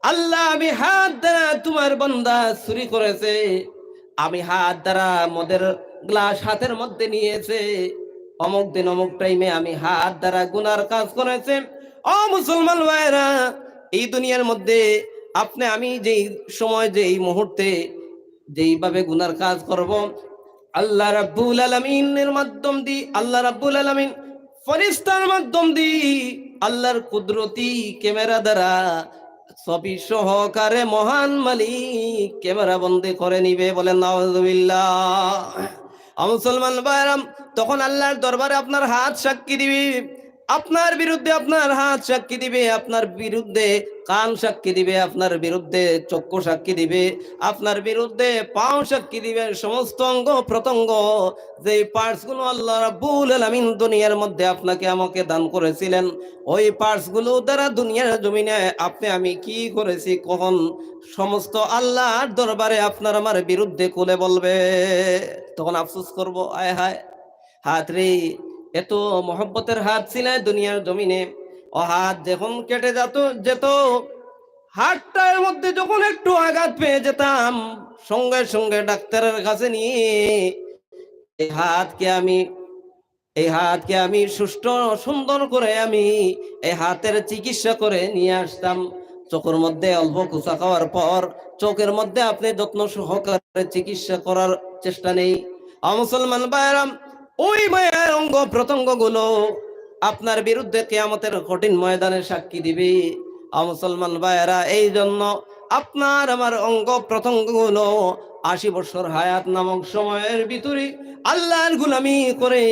আল্লাহ আমি হাত দ্বারা তোমার বান্দা চুরি করেছে, আমি হাত দ্বারা মদের গ্লাস হাতের মধ্যে নিয়েছে, অমুক দিন অমুক টাইমে আমি হাত দ্বারা গুনার কাজ করেছে। ও মুসলমান ভাইরা, এই দুনিয়ার মধ্যে আমি যেই সময় যেই মুহূর্তে যেইভাবে গুনার কাজ করব, আল্লাহ রাব্বুল আলামিনের মাধ্যম দিয়ে, আল্লাহ রাব্বুল আলামিন ফেরেশতার মাধ্যম দিয়ে, আল্লাহর কুদরতি ক্যামেরা দ্বারা ছবি সহকারে মহান মালিক ক্যামেরা বন্দি করে নিবে। বলেন নাউযুবিল্লাহ। মুসলমান ভাইরা, তখন আল্লাহর দরবারে আপনার হাত সাক্ষী দিবে, আপনার বিরুদ্ধে আপনার হাত সাক্ষী দিবে, আপনার বিরুদ্ধে কান সাক্ষী দিবে, আপনার বিরুদ্ধে চক্ষু সাক্ষী দিবে, আপনার বিরুদ্ধে পাও সাক্ষী দিবে। সমস্ত অঙ্গ প্রত্যঙ্গ, যে পার্টস গুলো আল্লাহ রাব্বুল আলামিন দুনিয়ার মধ্যে আপনাকে আমাকে দান করেছিলেন, ওই পার্টস গুলো দ্বারা দুনিয়ার জমিনে আমি কি করেছি, কখন সমস্ত আল্লাহর দরবারে আপনার আমার বিরুদ্ধে খুলে বলবে। তখন আফসোস করব, আয় হায় হাত রে, এত মহব্বতের হাত ছিল দুনিয়ার জমিনে, ও হাত যখন কেটে যেত, হাতটার মধ্যে যখন একটু আঘাত পেয়ে যেতাম, সঙ্গে সঙ্গে ডাক্তারের কাছে নিয়ে এই হাতকে আমি সুষ্ঠু সুন্দর করে এই হাতের চিকিৎসা করে নিয়ে আসতাম। চোখের মধ্যে অল্প কুচা খাওয়ার পর চোখের মধ্যে আপনি যত্ন সহকারে চিকিৎসা করার চেষ্টা নেই। মুসলমান ভাইরা, ওই মায়ের অঙ্গ প্রত্যঙ্গ গুলো আপনার বিরুদ্ধে কিয়ামতের কঠিন ময়দানে সাক্ষী দিবে। মুসলমান ভাইরা, এই জন্য আপনার আমার অঙ্গ প্রত্যঙ্গ গুলো 80 বছর হায়াত নামক সময়ের ভিতরে আল্লাহর গোলামি করে,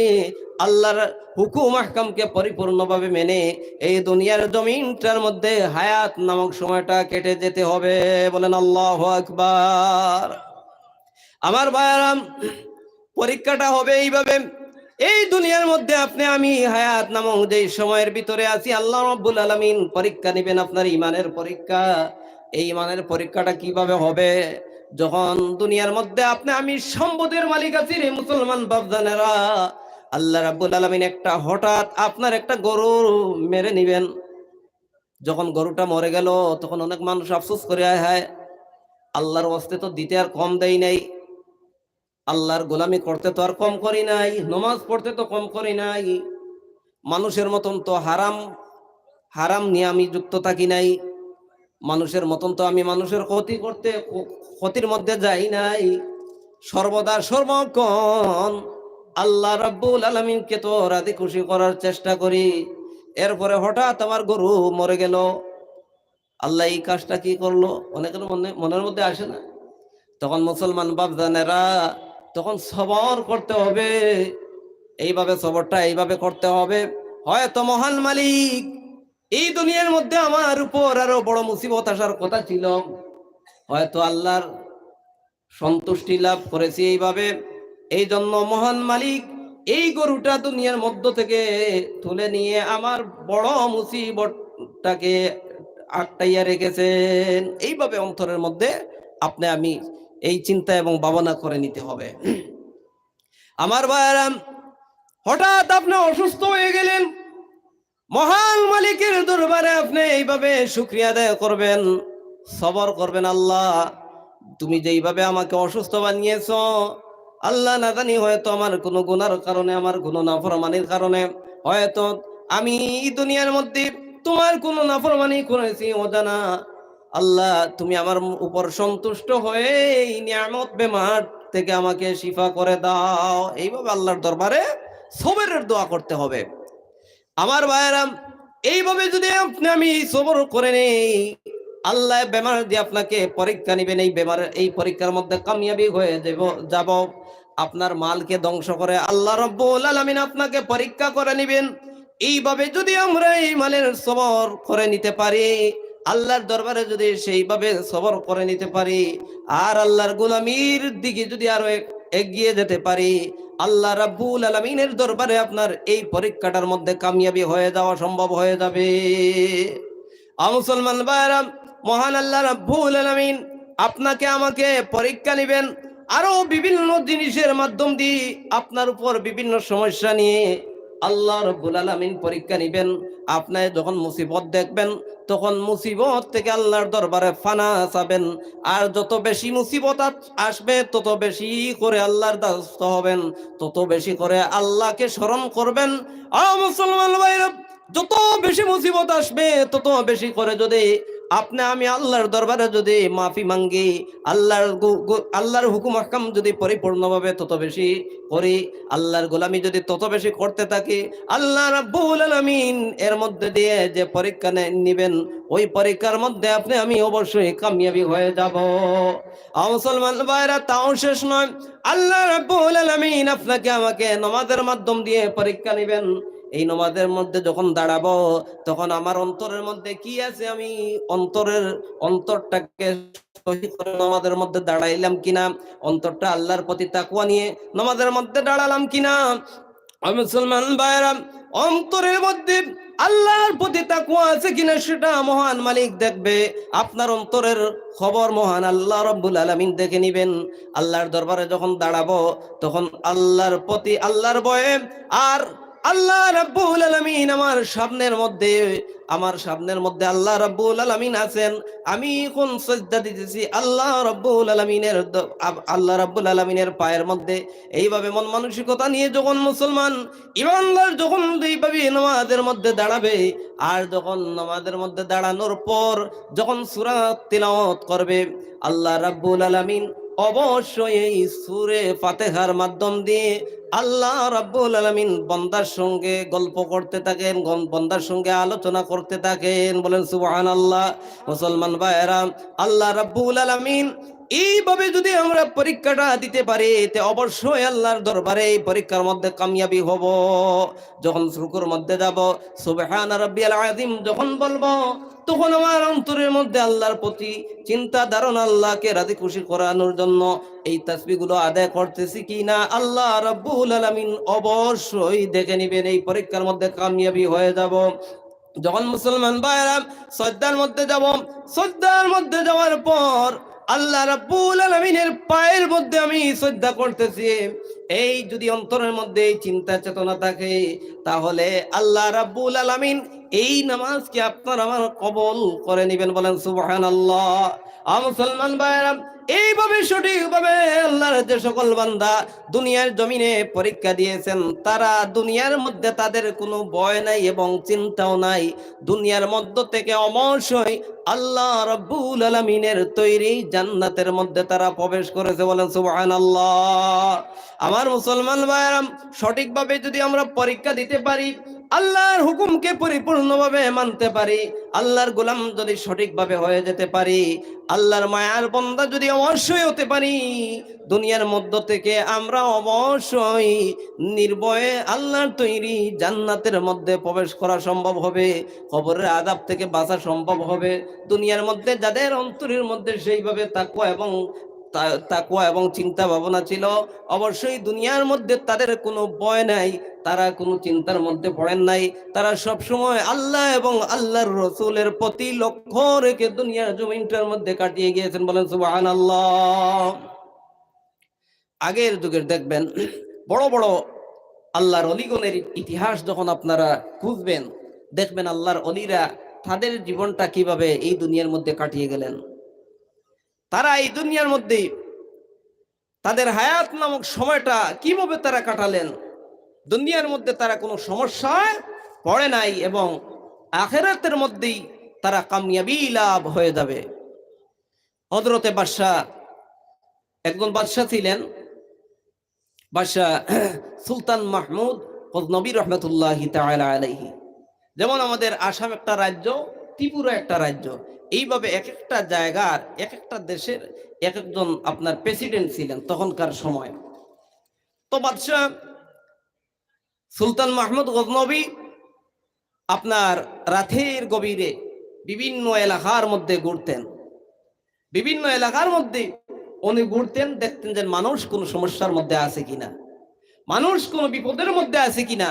আল্লাহর হুকুম আহকামকে পরিপূর্ণভাবে মেনে এই দুনিয়ার জমিনটার মধ্যে হায়াত নামক সময়টা কেটে যেতে হবে। বলেন আল্লাহু আকবার। আমার ভাইরা, পরীক্ষাটা হবে এইভাবে, এই দুনিয়ার মধ্যে আমি হায়াত নামক যে সময়ের ভিতরে আছি, আল্লাহ রাব্বুল আলামিন পরীক্ষা নেবেন, আপনার ইমানের পরীক্ষা। এই ইমানের পরীক্ষাটা কিভাবে হবে? যখন দুনিয়ার মধ্যে আপনি আমি সম্পদের মালিক আছি রে মুসলমান বাপজানেরা, আল্লাহ রাব্বুল আলামিন একটা হঠাৎ আপনার একটা গরু মেরে নিবেন। যখন গরুটা মরে গেল তখন অনেক মানুষ আফসোস করে, আয় হায়, আল্লাহর ওয়াস্তে তো দিতে আর কম দেই নাই, আল্লাহর গোলামি করতে তো আর কম করি নাই, নমাজ পড়তে তো কম করি নাই, মানুষের মতন তো হারাম হারাম নিয়ে আমি যুক্ত থাকি নাই, মানুষের মতন তো আমি মানুষের ক্ষতির মধ্যে যাই নাই, সর্বদা সর্বক্ষণ আল্লাহ রাব্বুল আলামিনকে তো রাজি খুশি করার চেষ্টা করি। এরপরে হঠাৎ আমার গরু মরে গেল, আল্লাহ এই কাজটা কি করলো? অনেকের মনের মধ্যে আসে না? তখন মুসলমান বাপজানেরা, তখন সবর করতে হবে। এইভাবে সবরটা এইভাবে করতে হবে। হয়তো মহান মালিক এই দুনিয়ার মধ্যে আমার উপর আরো বড় মুসিবত আসার কথা ছিল, হয়তো আল্লাহর সন্তুষ্টি লাভ করেছি এইভাবে, এই জন্য মহান মালিক এই গরুটা দুনিয়ার মধ্য থেকে তুলে নিয়ে আমার বড় মুসিবতটাকে আটকাইয়া রেখেছেন। এইভাবে অন্তরের মধ্যে আপনি আমি এই চিন্তা এবং ভাবনা করে নিতে হবে। আমার ভাইরা, হঠাৎ আপনি অসুস্থ হয়ে গেলেন, মহান মালিকের দরবারে আপনি এইভাবে শুকরিয়া আদায় করবেন, সবর করবেন। আল্লাহ, তুমি যেইভাবে আমাকে অসুস্থ বানিয়েছ, আল্লাহ না জানি হয়তো আমার কোনো গুনার কারণে, আমার কোনো নাফরমানির কারণে হয়তো আমি দুনিয়ার মধ্যে তোমার কোনো নাফরমানি করেছি অজানা। আল্লাহ, তুমি আমার উপর সন্তুষ্ট হয়ে এই নিয়ামত বেমার থেকে আমাকে শিফা করে দাও। এইভাবে আল্লাহর দরবারে সবরের দোয়া করতে হবে। আমার ভাইয়েরা, এইভাবে যদি আপনি আমি সবর করে নেই, আল্লাহ বেমার দিয়ে আপনাকে পরীক্ষা নিবেন, এই পরীক্ষার মধ্যে কামিয়াবি হয়ে যাব। আপনার মালকে ধ্বংস করে আল্লাহ রাব্বুল আলামিন আপনাকে পরীক্ষা করে নিবেন। এইভাবে যদি আমরা এই মালের সবর করে নিতে পারি, আল্লাহর দরবারে যদি সেইভাবে সবর করে নিতে পারি, আর আল্লাহর গোলামির দিকে যদি আরো এগিয়ে যেতে পারি, আল্লাহ রাব্বুল আলামিনের দরবারে আপনার এই পরীক্ষাটার মধ্যে কামিয়াবি হয়ে যাওয়া সম্ভব হয়ে যাবে। মুসলমান ভাইরা, মহান আল্লাহ রাব্বুল আলামিন আপনাকে আমাকে পরীক্ষা নেবেন, আরো বিভিন্ন জিনিসের মাধ্যম দিয়ে আপনার উপর বিভিন্ন সমস্যা নিয়ে আল্লাহ রাব্বুল আলামিন পরীক্ষা নেবেন। আপনি যখন মুসিবত দেখবেন, তখন মুসিবত থেকে আল্লাহর দরবারে ফানা চাবেন, আর যত বেশি মুসিবত আসবে তত বেশি করে আল্লাহর দ্বারস্থ হবেন, তত বেশি করে আল্লাহকে স্মরণ করবেন। মুসলমান ভাইরা, যত বেশি মুসিবত আসবে তত বেশি করে যদি আপনি আমি আল্লাহর দরবারে যদি মাফি মাঙ্গি, আল্লাহর হুকুম আহকাম যদি পরিপূর্ণভাবে তত বেশি করি, আল্লাহর গোলামি যদি তত বেশি করতে থাকি, আল্লাহ রাব্বুল আলামিন এর মধ্যে দিয়ে যে পরীক্ষা নিবেন, ওই পরীক্ষার মধ্যে আপনি আমি অবশ্যই কামিয়াবি হয়ে যাব। মুসলমান ভাইরা, তাও শেষ নয়, আল্লাহ রাব্বুল আলামিন আপনাকে আমাকে নামাজের মাধ্যম দিয়ে পরীক্ষা নিবেন। এই নামাজের মধ্যে যখন দাঁড়াবো, তখন আমার অন্তরের মধ্যে কি আছে, আমি অন্তরটাকে সহি করে নামাজের মধ্যে দাঁড়াইলাম কিনা, অন্তরটা আল্লাহর প্রতি তাকওয়া নিয়ে নামাজের মধ্যে দাঁড়ালাম কিনা। মুসলমান ভাইরা, অন্তরের মধ্যে আল্লাহর প্রতি তাকওয়া আছে কিনা সেটা মহান মালিক দেখবে। আপনার অন্তরের খবর মহান আল্লাহ রাব্বুল আলামিন দেখে নিবেন। আল্লাহর দরবারে যখন দাঁড়াবো, তখন আল্লাহর প্রতি আল্লাহর ভয়ে, আর আল্লাহ রাব্বুল আলামিন আমার সামনের মধ্যে আল্লাহ রাব্বুল আলামিন আছেন, আমি কোন সিজদা দিতেছি আল্লাহ রাব্বুল আলামিনের পায়ের মধ্যে। এইভাবে মন মানসিকতা নিয়ে যখন মুসলমান ইমানদার যখন এইভাবে নামাজের মধ্যে দাঁড়াবে, আর যখন নামাজের মধ্যে দাঁড়ানোর পর যখন সূরা তিলাওয়াত করবে, আল্লাহ রাব্বুল আলামিন অবশ্যই এই সূরা ফাতিহার মাধ্যম দিয়ে আল্লাহ রাব্বুল আলামিন বান্দার সঙ্গে গল্প করতে থাকেন, বান্দার সঙ্গে আলোচনা করতে থাকেন। বলেন সুবহানাল্লাহ। মুসলমান ভাইরা, আল্লাহ রাব্বুল আলামিন এইভাবে যদি আমরা পরীক্ষাটা দিতে পারি, তে অবশ্যই আল্লাহর দরবারে এই পরীক্ষার মধ্যে কামিয়াবি হব। যখন রুকুর মধ্যে যাব, সুবহানা রাব্বিয়াল আযীম যখন বলবো, তখন আমার অন্তরের মধ্যে আল্লাহর প্রতি চিন্তা ধারণা, আল্লাহকে রাজি খুশি করানোর জন্য এই তাসবিহগুলো আদায় করতেছি কিনা আল্লাহ রাব্বুল আলামিন অবশ্যই দেখে নিবেন। এই পরীক্ষার মধ্যে কামিয়াবি হয়ে যাব। যখন মুসলমান ভাইরা সজদার মধ্যে যাব, সজদার মধ্যে যাওয়ার পর আল্লাহ রাব্বুল আলামিনের পায়ের মধ্যে আমি শ্রদ্ধা করতেছি। এই যদি অন্তরের মধ্যে এই চিন্তা চেতনা থাকে, তাহলে আল্লাহ রাব্বুল আলামিন এই নামাজকে আপনার আমার কবুল করে নেবেন। বলেন সুবহানাল্লাহ। মুসলমান ভাইরা, এইভাবে সঠিকভাবে আল্লাহর যে সকল বান্দা দুনিয়ার জমিনে পরীক্ষা দিয়েছেন, তারা দুনিয়ার মধ্যে তাদের কোনো ভয় নাই এবং চিন্তাও নাই। দুনিয়ার মধ্য থেকে অবশ্যই আল্লাহ রাব্বুল আলামিনের তৈরি জান্নাতের মধ্যে তারা প্রবেশ করেছে। বলেন সুবহানাল্লাহ। আমার মুসলমান ভাইরা, সঠিকভাবে যদি আমরা পরীক্ষা দিতে পারি, আল্লাহর হুকুমকে পরিপূর্ণভাবে মানতে পারি, আল্লাহর গোলাম যদি সঠিকভাবে হয়ে যেতে পারি, আল্লাহর মায়ার বান্দা যদি অবশ্যই হতে পারি, দুনিয়ার মধ্য থেকে আমরা অবশ্যই নির্ভয়ে আল্লাহর তৈরি জান্নাতের মধ্যে প্রবেশ করা সম্ভব হবে। কবরের আযাব থেকে বাঁচা সম্ভব হবে। দুনিয়ার মধ্যে যাদের অন্তরের মধ্যে সেইভাবে তাকওয়া এবং চিন্তা ভাবনা ছিল, অবশ্যই দুনিয়ার মধ্যে তাদের কোনো ভয় নাই, তারা কোনো চিন্তার মধ্যে পড়েন নাই। তারা সব সময় আল্লাহ এবং আল্লাহর রসুলের প্রতি লক্ষ্য রেখে দুনিয়ার জমিনটার মধ্যে কাটিয়ে গিয়েছেন। বলেন সুবহানাল্লাহ। আগের যুগের দেখবেন বড় বড় আল্লাহর অলিগণের ইতিহাস যখন আপনারা খুঁজবেন, দেখবেন আল্লাহর অলিরা তাদের জীবনটা কিভাবে এই দুনিয়ার মধ্যে কাটিয়ে গেলেন। তারা এই দুনিয়ার মধ্যে তাদের হায়াত নামক সময়টা কিভাবে তারা কাটালেন। দুনিয়ার মধ্যে তারা কোনো সমস্যায় পড়ে নাই এবং আখিরাতের মধ্যেই তারা কামিয়াবি লাভ হয়ে যাবে। হযরতে বাদশাহ, একজন বাদশাহ ছিলেন, বাদশাহ সুলতান মাহমুদ গজনবী রহমতুল্লাহি তাআলা আলাইহি। যেমন আমাদের আসাম একটা রাজ্য, ত্রিপুরা একটা রাজ্য, এইভাবে এক একটা জায়গার এক একটা দেশের এক একজন আপনার প্রেসিডেন্ট ছিলেন তখনকার সময়। তো বাদশাহ সুলতান মাহমুদ গজনবী আপনার রাতের গভীরে বিভিন্ন এলাকার মধ্যে ঘুরতেন। বিভিন্ন এলাকার মধ্যে উনি ঘুরতেন, দেখতেন যে মানুষ কোনো সমস্যার মধ্যে আছে কিনা, মানুষ কোনো বিপদের মধ্যে আছে কিনা,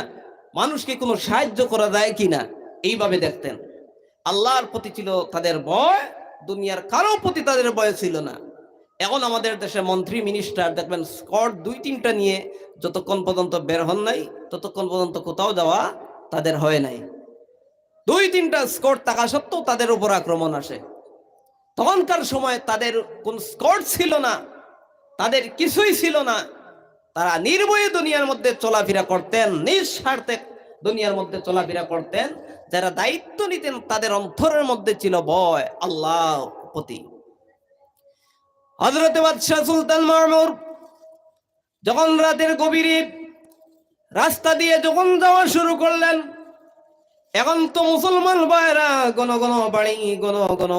মানুষকে কোনো সাহায্য করা যায় কিনা, এইভাবে দেখতেন। আল্লাহর প্রতি ছিল তাদের ভয়, দুনিয়ার কারো প্রতি তাদের ভয় ছিল না। এখন আমাদের দেশে মন্ত্রী মিনিস্টার দেখবেন স্কট 2-3টা নিয়ে যতক্ষণ পর্যন্ত বের হন নাই, ততক্ষণ পর্যন্ত কোথাও যাওয়া তাদের হয় নাই। 2-3টা স্কট থাকা সত্ত্বেও তাদের উপর আক্রমণ আসে। তখনকার সময় তাদের কোন স্কট ছিল না, তাদের কিছুই ছিল না। তারা নির্ভয়ে দুনিয়ার মধ্যে চলাফেরা করতেন, নিঃস্বার্থে দুনিয়ার মধ্যে চলাফেরা করতেন। যারা দায়িত্ব নিতেন তাদের অন্তরের মধ্যে ছিল ভয় আল্লাহর প্রতি। হযরতে বাদশাহ সুলতান মাহমুদ যখন রাতের গভীরে রাস্তা দিয়ে যখন যাওয়া শুরু করলেন, এখন তো মুসলমান ভাইরা ঘন ঘন বাড়ি, ঘন ঘন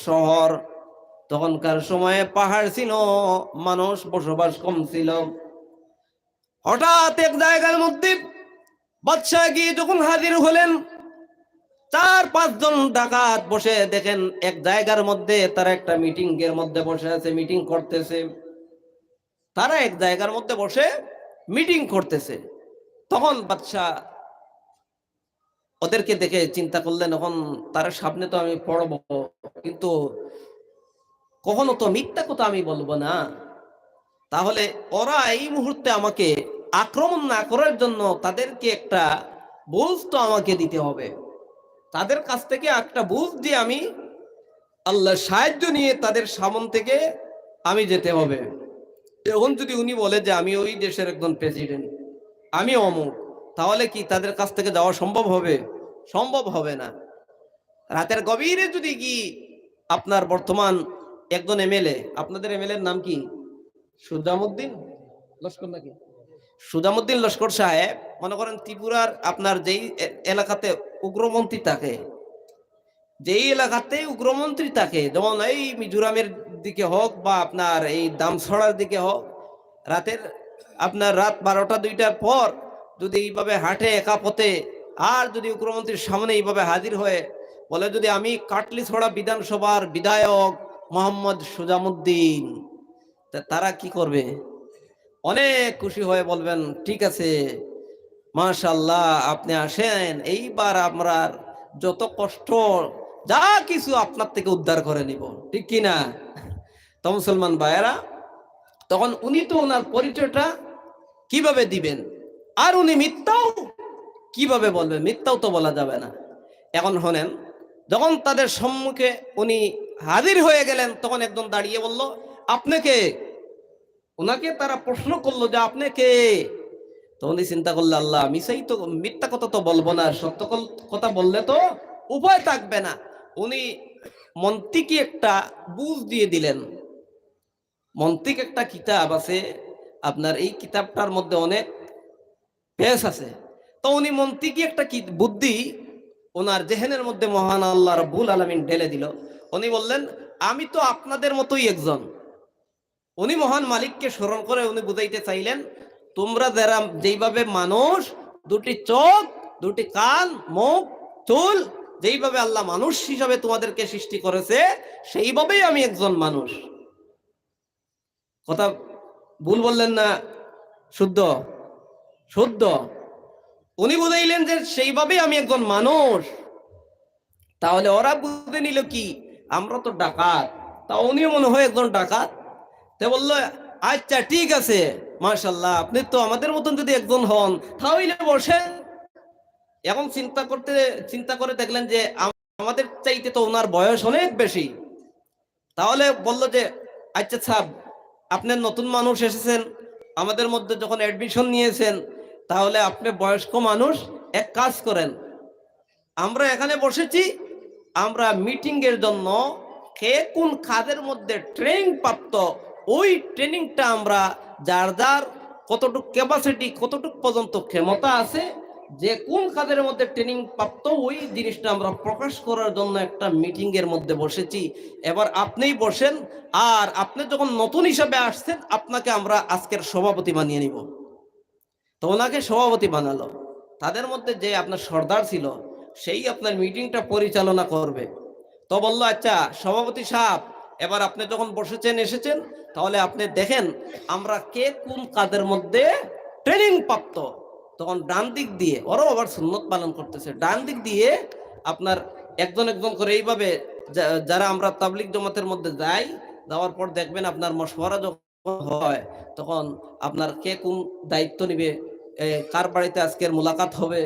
শহর। তখনকার সময়ে পাহাড় ছিল, মানুষ বসবাস কম ছিল। হঠাৎ এক জায়গার মধ্যে বাদশাহ গিয়ে যখন হাজির হলেন, 4-5 জন ডাকাত বসে দেখেন এক জায়গার মধ্যে তারা একটা মিটিং এর মধ্যে বসে আছে, মিটিং করতেছে। তারা এক জায়গার মধ্যে বসে মিটিং করতেছে। তখন বাদশাহ ওদেরকে দেখে চিন্তা করলেন, এখন তার সামনে তো আমি পড়ব, কিন্তু কখনো তো মিথ্যা কথা আমি বলবো না। তাহলে ওরা এই মুহূর্তে আমাকে আক্রমণ না করার জন্য তাদেরকে একটা বুঝ তো আমাকে দিতে হবে। তাদের কাছ থেকে একটা বুঝ দিয়ে আমি আল্লাহর সাহায্য নিয়ে তাদের সামন থেকে আমি যেতে হবে। এখন যদি উনি বলে যে আমি ওই দেশের একজন প্রেসিডেন্ট, আমি অমুক, তাহলে কি তাদের কাছ থেকে যাওয়া সম্ভব হবে? সম্ভব হবে না। রাতের গভীরে যদি কি আপনার বর্তমান একজন এমএলএ, আপনাদের এমএলএর নাম কি? সুজামুদ্দিন লস্কর নাকি? সুজামুদ্দিন লস্কর সাহেব, মনে করেন ত্রিপুরার আপনার যেই এলাকাতে উগ্রমন্ত্রী থাকে, যেই এলাকাতে উগ্রমন্ত্রী থাকে, যেমন এই মিজোরামের দিকে হোক বা আপনার এই দামছড়ার দিকে হোক, রাত 12টা-2টার পর যদি এইভাবে হাঁটে একা পথে, আর যদি উগ্রমন্ত্রীর সামনে এইভাবে হাজির হয়ে বলে যদি আমি কাটলিছড়া বিধানসভার বিধায়ক মোহাম্মদ সুজামুদ্দিন, তারা কি করবে? অনেক খুশি হয়ে বলবেন ঠিক আছে, মাশাআল্লাহ, আপনি আসেন, এইবার আমরা যত কষ্ট যা কিছু আপনার থেকে উদ্ধার করে নিব, ঠিক কিনা? তো মুসলমান ভাইয়েরা, তখন উনি তো ওনার পরিচয়টা কিভাবে দিবেন, আর উনি মিথ্যাও কিভাবে বলবেন? মিথ্যাও তো বলা যাবে না। এখন শোনেন, যখন তাদের সম্মুখে উনি হাজির হয়ে গেলেন, তখন একজন দাঁড়িয়ে বলল, আপনি কে? ওনাকে তারা প্রশ্ন করলো যে আপনি কে? তো উনি চিন্তা করলো, আল্লাহ, মিছাই তো, মিথ্যা কথা তো বলবো না, সত্য কথা বললে তো উপায় থাকবে না। উনি মন্ত্রীকে একটা বুঝ দিয়ে দিলেন। মন্ত্রিক একটা কিতাব আছে আপনার, এই কিতাবটার মধ্যে অনেক পেশ আছে। তো উনি মন্ত্রীকে একটা বুদ্ধি ওনার জেহেনের মধ্যে মহান আল্লাহ রাব্বুল আলামিন ঢেলে দিল। উনি বললেন, আমি তো আপনাদের মতোই একজন। উনি মহান মালিককে স্মরণ করে উনি বুঝাইতে চাইলেন, তোমরা যারা যেইভাবে মানুষ, দুটি চোখ, দুটি কান, মুখ, চুল, যেইভাবে আল্লাহ মানুষ হিসাবে তোমাদেরকে সৃষ্টি করেছে, সেইভাবেই আমি একজন মানুষ। কথা ভুল বললেন না? শুদ্ধ? শুদ্ধ। উনি বুঝাইলেন যে সেইভাবেই আমি একজন মানুষ। তাহলে ওরা বুঝে নিল কি, আমরা তো ডাকাত। তা উনিও মনে হয় একজন ডাকাত। তে বললো, আচ্ছা ঠিক আছে, মাশাআল্লাহ, আপনি তো আমাদের মতন যদি একজন হন তাহলে বসেন। এখন চিন্তা করে দেখলেন যে আমাদের চাইতে তো ওনার বয়স অনেক বেশি। তাহলে বলল যে, আচ্ছা সাহেব, আপনি নতুন মানুষ এসেছেন আমাদের মধ্যে, যখন অ্যাডমিশন নিয়েছেন, তাহলে আপনি বয়স্ক মানুষ, এক কাজ করেন, আমরা এখানে বসেছি, আমরা মিটিং এর জন্য কে কোন কাজের মধ্যে ট্রেনিং প্রাপ্ত, ওই ট্রেনিংটা আমরা যার যার কতটুকু ক্যাপাসিটি, কতটুকু পর্যন্ত ক্ষমতা আছে, যে কোন কাজের মধ্যে ট্রেনিং প্রাপ্ত, ওই জিনিসটা আমরা প্রকাশ করার জন্য একটা মিটিং এর মধ্যে বসেছি। এবার আপনিই বসেন, আর আপনি যখন নতুন হিসাবে আসছেন, আপনাকে আমরা আজকের সভাপতি বানিয়ে নিব। তো ওনাকে সভাপতি বানালো। তাদের মধ্যে যে আপনার সর্দার ছিল, সেই আপনার মিটিংটা পরিচালনা করবে। তো বললো, আচ্ছা সভাপতি সাহেব, এবার আপনি যখন এসেছেন, তাহলে আপনি দেখেন আমরা কে কোন কাজের মধ্যে ট্রেনিং প্রাপ্ত। তখন ডান দিক দিয়ে, ওরাও আবার সুন্নত পালন করতেছে, ডান দিক দিয়ে আপনার একজন একজন করে এইভাবে, যারা আমরা তাবলিগ জমাতের মধ্যে যাই, যাওয়ার পর দেখবেন আপনার মশওয়ারা যখন হয়, তখন আপনার কে কোন দায়িত্ব নিবে, কার বাড়িতে আজকের মোলাকাত হবে,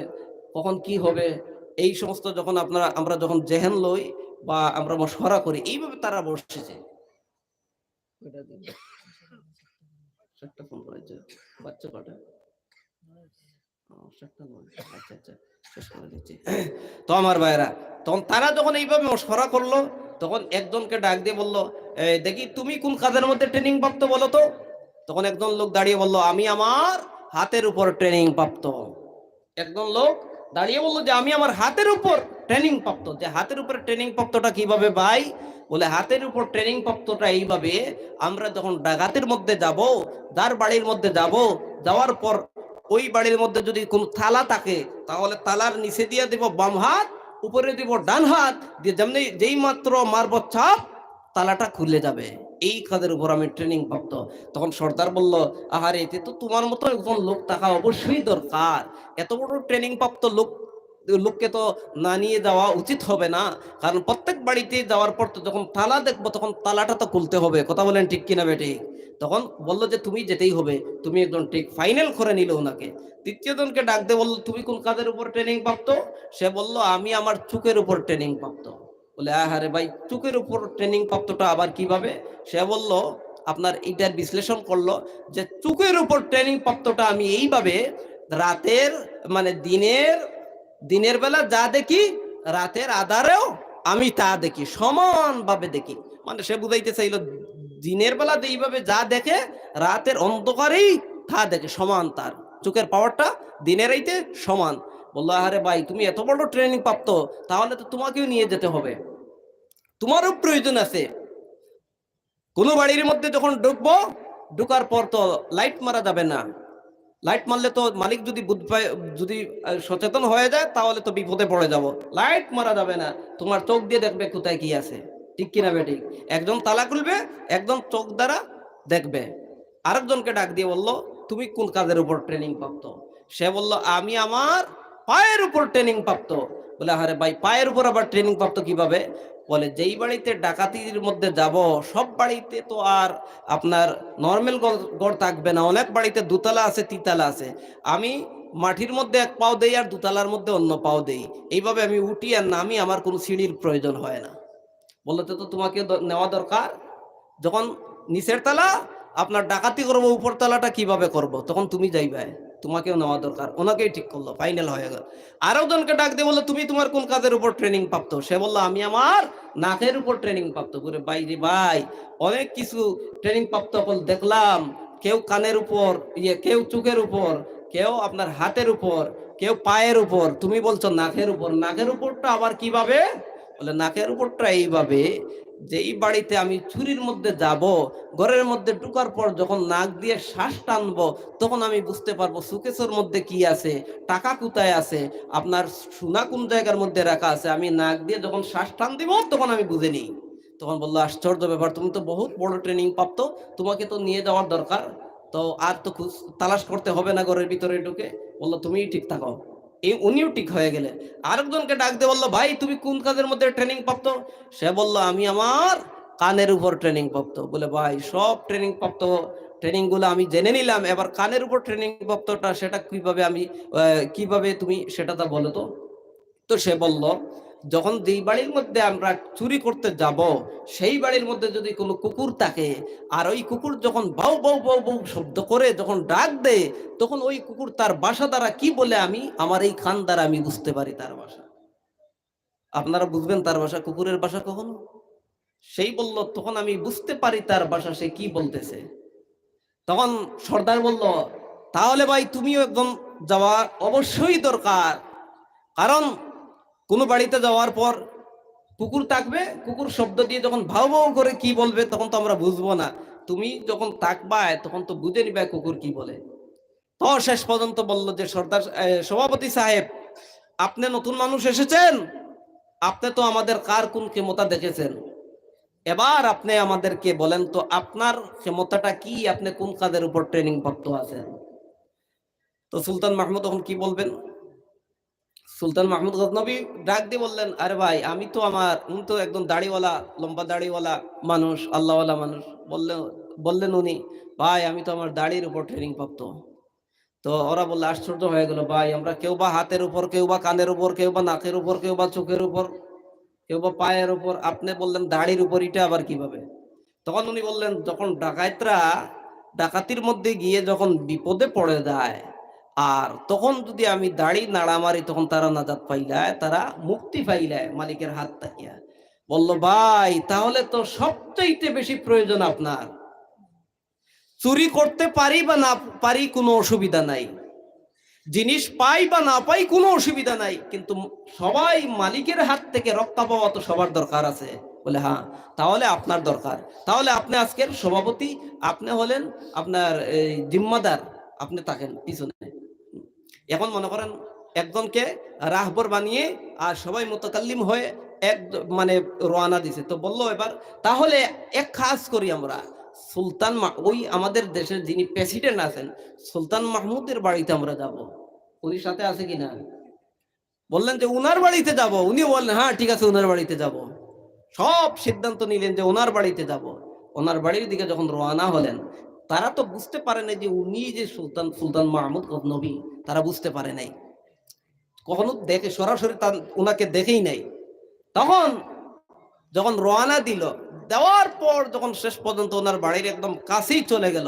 কখন কি হবে, এই সমস্ত যখন আমরা যখন জেহেন লই বা আমরা মশওয়ারা করি, এইভাবে তারা বসেছে। বাচ্চা কটা? আচ্ছা আচ্ছা, শেষ করে দিচ্ছি। তো আমার ভাইরা, তখন তারা যখন এইভাবে মশওয়ারা করলো, তখন একজনকে ডাক দিয়ে বলল, দেখি তুমি কোন কাজের মধ্যে ট্রেনিং প্রাপ্ত বলো তো। তখন একজন লোক দাঁড়িয়ে বলল, আমি আমার হাতের উপর ট্রেনিং প্রাপ্ত। একজন লোক দাঁড়িয়ে বললো যে আমি আমার হাতের উপর ট্রেনিং প্রাপ্ত। যে হাতের উপর ট্রেনিং প্রাপ্তটা কিভাবে ভাই? বলে, হাতের উপর ট্রেনিং প্রাপ্তটা এইভাবে, আমরা যখন ডাকাতের মধ্যে যাব, যার বাড়ির মধ্যে যাব, যাওয়ার পর ওই বাড়ির মধ্যে যদি কোন থালা থাকে, তাহলে তালার নিচে দিয়ে দিব বাম হাত, উপরে দিব ডান হাত দিয়ে, যেমনি যেই মাত্র মারব চাপ, তালাটা খুলে যাবে। এই কাজের উপর আমি ট্রেনিং প্রাপ্ত। তখন সর্দার বলল, আহারে, এতে তো তোমার মতো একজন লোক থাকা অবশ্যই দরকার। এত বড় ট্রেনিং প্রাপ্ত লোককে তো না নিয়ে যাওয়া উচিত হবে না, কারণ প্রত্যেক বাড়িতে যাওয়ার পর তো যখন তালা দেখবো, তখন তালাটা তো খুলতে হবে। কথা বলেন ঠিক কিনা বেটি? তখন বললো যে তুমি যেতেই হবে। তুমি একজন ঠিক ফাইনাল করে নিল ওনাকে। তৃতীয় জনকে ডাক দিয়ে বললো, তুমি কোন কাজের উপর ট্রেনিং প্রাপ্ত? সে বলল, আমি আমার চোখের উপর ট্রেনিং প্রাপ্ত। বলে, আহারে ভাই, চোখের উপর ট্রেনিং প্রাপ্তটা আবার কিভাবে? সে বলল, আপনার এটার বিশ্লেষণ করলো যে চোখের উপর ট্রেনিং প্রাপ্তটা আমি এইভাবে, রাতের মানে দিনের বেলা যা দেখি, রাতের আধারেও আমি তা দেখি, সমানভাবে দেখি। মানে সে বুঝাইতে চাইল, দিনের বেলা এইভাবে যা দেখে, রাতের অন্ধকারেই তা দেখে, সমান। তার চোখের পাওয়ারটা দিনের রাইতে সমান। বললো, আরে ভাই, তুমি এত বড় ট্রেনিং প্রাপ্ত, তাহলে তো তোমাকেও নিয়ে যেতে হবে, তোমারও প্রয়োজন আছে। কোনো বাড়ির মধ্যে যখন ঢুকবো, ঢুকার পর তো লাইট মারা যাবে না। লাইট মারলে তো মালিক যদি সচেতন হয়ে যায়, তাহলে তো বিপদে পড়ে যাব। লাইট মারা যাবে না, তোমার চোখ দিয়ে দেখবে কোথায় কি আছে। ঠিক কিনা বেটি? একজন তালা খুলবে, একজন চোখ দ্বারা দেখবে। আরেকজনকে ডাক দিয়ে বলল, তুমি কোন কাজের উপর ট্রেনিং প্রাপ্ত? সে বলল, আমি আমার পায়ের উপর ট্রেনিং প্রাপ্ত। বলে আরে ভাই পায়ের উপর আবার ট্রেনিং প্রাপ্ত কিভাবে? বলে যেই বাড়িতে ডাকাতির মধ্যে যাব, সব বাড়িতে তো আর আপনার নর্মাল ঘর থাকবে না, অনেক বাড়িতে দুতলা আছে, তিনতলা আছে। আমি মাটির মধ্যে এক পাও দেই আর দুতলার মধ্যে অন্য পাও দেই, এইভাবে আমি উঠি আর নামি, আমার কোনো সিঁড়ির প্রয়োজন হয় না। বললো তো তোমাকে নেওয়া দরকার, যখন নিচের তলা আপনার ডাকাতি করবো, উপর তলাটা কিভাবে করব, তখন তুমি যাইবে, তোমাকেও নেওয়া দরকার। ওনাকেই ঠিক করলো, ফাইনাল হয়ে গেল। আরো জনকে ডাক দিয়ে বললো তুমি তোমার কোন কাজের উপর ট্রেনিং প্রাপ্ত? সে বললো আমি আমার নাকের উপর ট্রেনিং প্রাপ্ত। করে ভাই রে ভাই, অনেক কিছু ট্রেনিং প্রাপ্ত দেখলাম, কেউ কানের উপর, কেউ চোখের উপর, কেউ আপনার হাতের উপর, কেউ পায়ের উপর, তুমি বলছো নাকের উপর। নাকের উপরটা আবার কিভাবে? বলে নাকের উপরটা এইভাবে, যেই বাড়িতে আমি চুরির মধ্যে যাব, ঘরের মধ্যে ঢুকার পর যখন নাক দিয়ে শ্বাস টানবো, তখন আমি বুঝতে পারবো সুকেশের মধ্যে কি আছে, টাকা কোথায় আছে, আপনার সোনা কোন জায়গার মধ্যে রাখা আছে। আমি নাক দিয়ে যখন শ্বাস টান দিব, তখন আমি বুঝে নিই। তখন বললো আশ্চর্য ব্যাপার, তুমি তো বহুত বড় ট্রেনিং প্রাপ্ত, তোমাকে তো নিয়ে যাওয়ার দরকার, তো আর তো তালাশ করতে হবে না ঘরের ভিতরে ঢুকে। বললো তুমিই ঠিক থাকো। উনিও ঠিক হয়ে গেলেন। আরেকজনকে ডাক দিয়ে বললো ভাই তুমি কোন কাজের মধ্যে ট্রেনিং প্রাপ্ত? সে বলল আমি আমার কানের উপর ট্রেনিং প্রাপ্ত। বলে ভাই সব ট্রেনিং প্রাপ্ত ট্রেনিং গুলো আমি জেনে নিলাম, এবার কানের উপর ট্রেনিং প্রাপ্তটা সেটা কিভাবে আমি কিভাবে তুমি সেটা তা বলো তো। তো সে বলল যখন যেই বাড়ির মধ্যে আমরা চুরি করতে যাব, সেই বাড়ির মধ্যে যদি কোনো কুকুর থাকে, আর ওই কুকুর যখন বাউ বাউ বাউ বাউ শব্দ করে যখন ডাক দেয়, তখন ওই কুকুর তার বাসা দ্বারা কি বলে, আমি আমার এই কান দ্বারা আমি বুঝতে পারি তার ভাষা। আপনারা বুঝবেন তার ভাষা, কুকুরের ভাষা কখনো? সেই বলল তখন আমি বুঝতে পারি তার ভাষা, সে কি বলতেছে। তখন সর্দার বলল তাহলে ভাই তুমিও একদম যাওয়া অবশ্যই দরকার, কারণ কোনো বাড়িতে যাওয়ার পর কুকুর থাকবে, কুকুর শব্দ দিয়ে যখন ভাউ ভাউ করে কি বলবে, তখন তো আমরা বুঝবো না। তুমি যখন থাকবায় তখন তো বুঝে নিবে কুকুর কি বলে। তো শেষ পর্যন্ত বলল যে সর্দার সভাপতি সাহেব, আপনি নতুন মানুষ এসেছেন, আপনি তো আমাদের কার কোন ক্ষমতা দেখেছেন, এবার আপনি আমাদেরকে বলেন তো আপনার ক্ষমতাটা কি, আপনি কোন কাজের উপর ট্রেনিং প্রাপ্ত আছেন। তো সুলতান মাহমুদ তখন কি বলবেন? সুলতান মাহমুদ গজনবী ডাক দিয়ে বললেন আরে ভাই আমি তো উনি তো একদম দাড়িওয়ালা, লম্বা দাড়িওয়ালা মানুষ, আল্লাহওয়ালা মানুষ। বললেন উনি, ভাই আমি তো আমার দাড়ির উপর ট্রেনিং প্রাপ্ত। তো ওরা বললে আশ্চর্য হয়ে গেল, ভাই আমরা কেউ বা হাতের উপর, কেউ বা কানের উপর, কেউ বা নাকের উপর, কেউ বা চোখের উপর, কেউ বা পায়ের উপর, আপনি বললেন দাড়ির উপর, এটা আবার কিভাবে? তখন উনি বললেন যখন ডাকাতরা ডাকাতির মধ্যে গিয়ে যখন বিপদে পড়ে যায়, আর তখন যদি আমি দাড়ি নাড়া মারি, তখন তারা নাজাত পাইলায়, তারা মুক্তি পাইলায় মালিকের হাত তাকিয়া। বলল ভাই তাহলে তো সবচাইতে বেশি প্রয়োজন আপনার। চুরি করতে পারি বা না পারি কোনো অসুবিধা নাই, জিনিস পাই বা না পাই কোনো অসুবিধা নাই, কিন্তু সবাই মালিকের হাত থেকে রক্ষা পাওয়া তো সবার দরকার আছে। বলে হ্যাঁ, তাহলে আপনার দরকার, তাহলে আপনি আজকের সভাপতি, আপনি হলেন আপনার এই জিম্মাদার, আপনি থাকেন পিছনে। এখন মনে করেন একজনকে রাহবর বানিয়ে আর সবাই মুতাকাল্লিম হয়ে এক মানে রওনা দিছে। তো বললো এবার তাহলে এক কাজ করি আমরা, ওই আমাদের দেশের যিনি প্রেসিডেন্ট আছেন সুলতান মাহমুদের বাড়িতে আমরা যাব। উনি সাথে আছে কিনা? বললেন যে উনার বাড়িতে যাব। উনি বললেন হ্যাঁ ঠিক আছে উনার বাড়িতে যাব। সব সিদ্ধান্ত নিলেন যে ওনার বাড়িতে যাব। ওনার বাড়ির দিকে যখন রওনা হলেন, তারা তো বুঝতে পারে না যে উনি যে সুলতান মাহমুদ গজনবী, তারা বুঝতে পারে নাই, কখনো দেখে সরাসরি তার উনাকে দেখেই নাই। তখন যখন রওনা দেওয়ার পর যখন শেষ পর্যন্ত ওনার বাড়ির একদম কাছেই চলে গেল,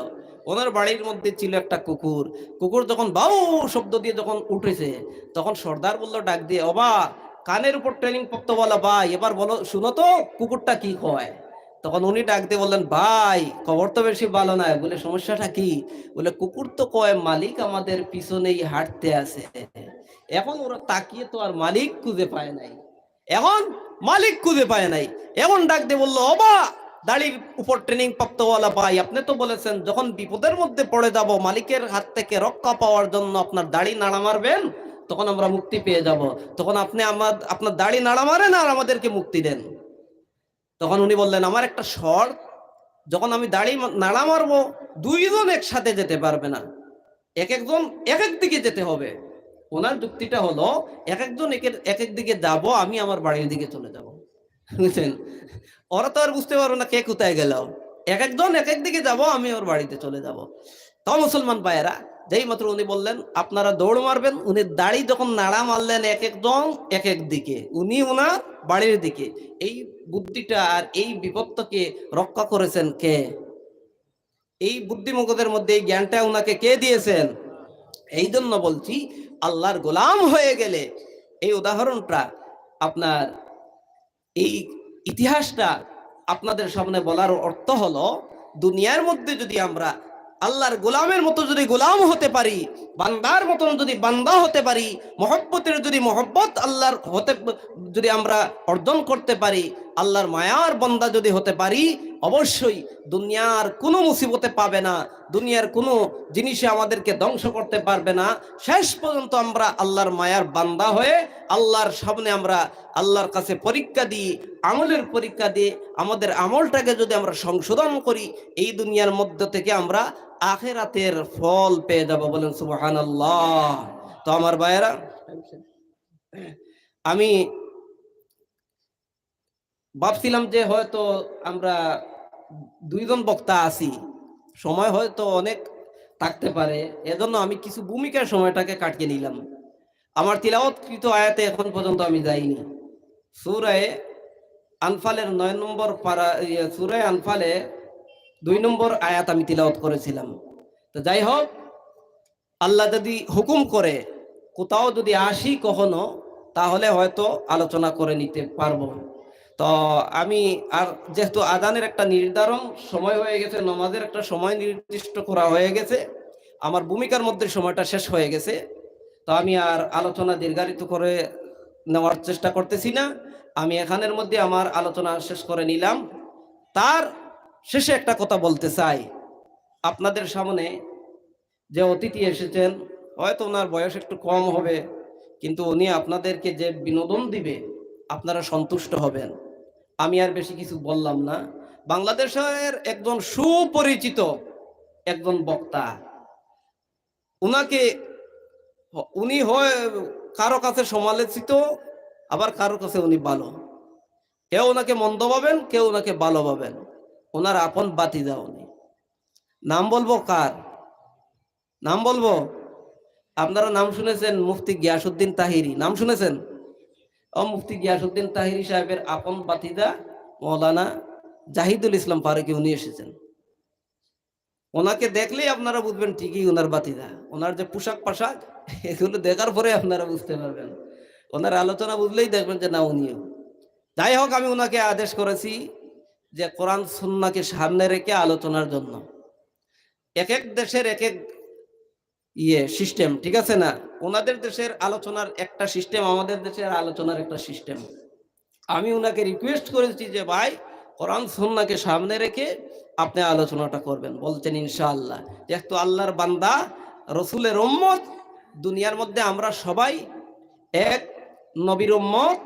ওনার বাড়ির মধ্যে ছিল একটা কুকুর। কুকুর যখন বাউ শব্দ দিয়ে যখন উঠেছে, তখন সর্দার বলল ডাক দিয়ে, ওবা কানের উপর ট্রেনিং প্রাপ্ত বলা ভাই, এবার বলো শুনো তো কুকুরটা কি কয়। তখন উনি ডাক দিয়ে বললেন ভাই খবর তো বেশি ভালো নয়। বলে সমস্যাটা কি? বলে কুকুর তো কয় মালিক আমাদের পিছনেই হাঁটতে আছে। এখন ওরা তাকিয়ে তো আর মালিক খুঁজে পায় নাই, এখন মালিক খুঁজে পায় নাই। এখন ডাক দিয়ে বললো ওবা দাড়ির উপর ট্রেনিং প্রাপ্তওয়ালা ভাই, আপনি তো বলেছেন যখন বিপদের মধ্যে পড়ে যাব, মালিকের হাত থেকে রক্ষা পাওয়ার জন্য আপনার দাড়ি নাড়া মারবেন, তখন আমরা মুক্তি পেয়ে যাব। তখন আপনি আপনার দাড়ি নাড়া মারেন আর আমাদেরকে মুক্তি দেন। তখন উনি বললেন আমার একটা শর্ত, যখন আমি দাড়ি নাড়া মারবো, দুইজন একসাথে যেতে পারবে না, এক একজন এক এক দিকে যেতে হবে। ওনার যুক্তিটা হলো এক একজন এক এক দিকে যাব, আমি আমার বাড়ির দিকে চলে যাব। বুঝছেন? ওরা তো আর বুঝতে পারবো না কে কোথায় গেল। এক একজন এক এক দিকে যাব, আমি ওর বাড়িতে চলে যাব। তো মুসলমান ভাইয়েরা, যেই মাত্র উনি বললেন আপনারা দৌড় মারবেন, উনি দাড়ি যখন নাড়া মারলেন এক একজন এক এক দিকে, উনি ওনার বাড়ির দিকে। এই বুদ্ধিটা আর এই বিপদটাকে রক্ষা করেছেন কে? এই বুদ্ধিমগদের মধ্যে এই জ্ঞানটা ওনাকে কে দিয়েছেন? এই জন্য বলছি, আল্লাহর গোলাম হয়ে গেলে এই উদাহরণটা আপনার, এই ইতিহাসটা আপনাদের সামনে বলার অর্থ হলো, দুনিয়ার মধ্যে যদি আমরা আল্লাহর গোলামের মতো যদি গোলাম হতে পারি, বান্দার মতন যদি বান্দা হতে পারি, মহব্বতের যদি মহব্বত আল্লাহর হতে যদি আমরা অর্জন করতে পারি, আল্লাহর মায়ার বান্দা যদি হতে পারি, অবশ্যই দুনিয়ার কোনো মুসিবতে পাবে না, দুনিয়ার কোনো জিনিসে আমাদেরকে ধ্বংস করতে পারবে না। শেষ পর্যন্ত আমরা আল্লাহর মায়ার বান্দা হয়ে আল্লাহর সামনে আমরা আল্লাহর কাছে পরীক্ষা দিই, আমলের পরীক্ষা দিয়ে আমাদের আমলটাকে যদি আমরা সংশোধন করি, এই দুনিয়ার মধ্য থেকে আমরা আখিরাতের ফল পেয়ে যাব। বলেন সুবহানাল্লাহ। তো আমার ভাইয়েরা, আমি ভাবছিলাম যে হয়তো আমরা দুইজন বক্তা আছি, সময় হয়তো অনেক থাকতে পারে, এজন্য আমি কিছু ভূমিকার সময়টাকে কাটিয়ে নিলাম। আমার তিলাওয়াতকৃত আয়াতে এখন পর্যন্ত আমি যাইনি। সূরা আনফালের 9 নম্বর পারা, সূরা আনফালে 2 নম্বর আয়াত আমি তিলাওয়াত করেছিলাম। তো যাই হোক, আল্লাহ যদি হুকুম করে কোথাও যদি আসি কখনো, তাহলে হয়তো আলোচনা করে নিতে পারবো। তো আমি আর যেহেতু আজানের একটা নির্ধারণ সময় হয়ে গেছে, নামাজের একটা সময় নির্দিষ্ট করা হয়ে গেছে, আমার ভূমিকার মধ্যে সময়টা শেষ হয়ে গেছে, তো আমি আর আলোচনা দীর্ঘায়িত করে নেওয়ার চেষ্টা করতেছি না। আমি এখানের মধ্যে আমার আলোচনা শেষ করে নিলাম। তার শেষে একটা কথা বলতে চাই, আপনাদের সামনে যে অতিথি এসেছেন, হয়তো ওনার বয়স একটু কম হবে, কিন্তু উনি আপনাদেরকে যে বিনোদন দিবে আপনারা সন্তুষ্ট হবেন। আমি আর বেশি কিছু বললাম না। বাংলাদেশের একজন সুপরিচিত একজন বক্তা, উনাকে উনি হয় কারো কাছে সমালোচিত, আবার কারো কাছে উনি ভালো। কেউ ওনাকে মন্দ পাবেন, কেউ ওনাকে ভালো পাবেন। ওনার আপন বাতিজা উনি। নাম বলবো কার? নাম বলবো? আপনারা নাম শুনেছেন মুফতি গিয়াসউদ্দিন তাহিরি, নাম শুনেছেন? মুফতি গিয়াসউদ্দিন তাহিরি সাহেবের আপন বাতিজা মৌলানা জাহিদুল ইসলাম ফারুকী উনি এসেছেন। ওনাকে দেখলেই আপনারা বুঝবেন ঠিকই ওনার বাতিজা। ওনার যে পোশাক পাশাক, এগুলো দেখার পরে আপনারা বুঝতে পারবেন। ওনার আলোচনা বুঝলেই দেখবেন যে না উনিও। যাই হোক, আমি ওনাকে আদেশ করেছি যে কোরআন সুন্নাহকে সামনে রেখে আলোচনার জন্য। এক এক দেশের এক এক সিস্টেম, ঠিক আছে না? ওনাদের দেশের আলোচনার একটা সিস্টেম, আমাদের দেশের আলোচনার একটা সিস্টেম। আমি ওনাকে রিকোয়েস্ট করেছি যে ভাই, কোরআন সুন্নাহকে সামনে রেখে আপনি আলোচনাটা করবেন। বলছেন ইনশাআল্লাহ। যেহেতু আল্লাহর বান্দা, রসুলের উম্মত, দুনিয়ার মধ্যে আমরা সবাই এক নবীর উম্মত,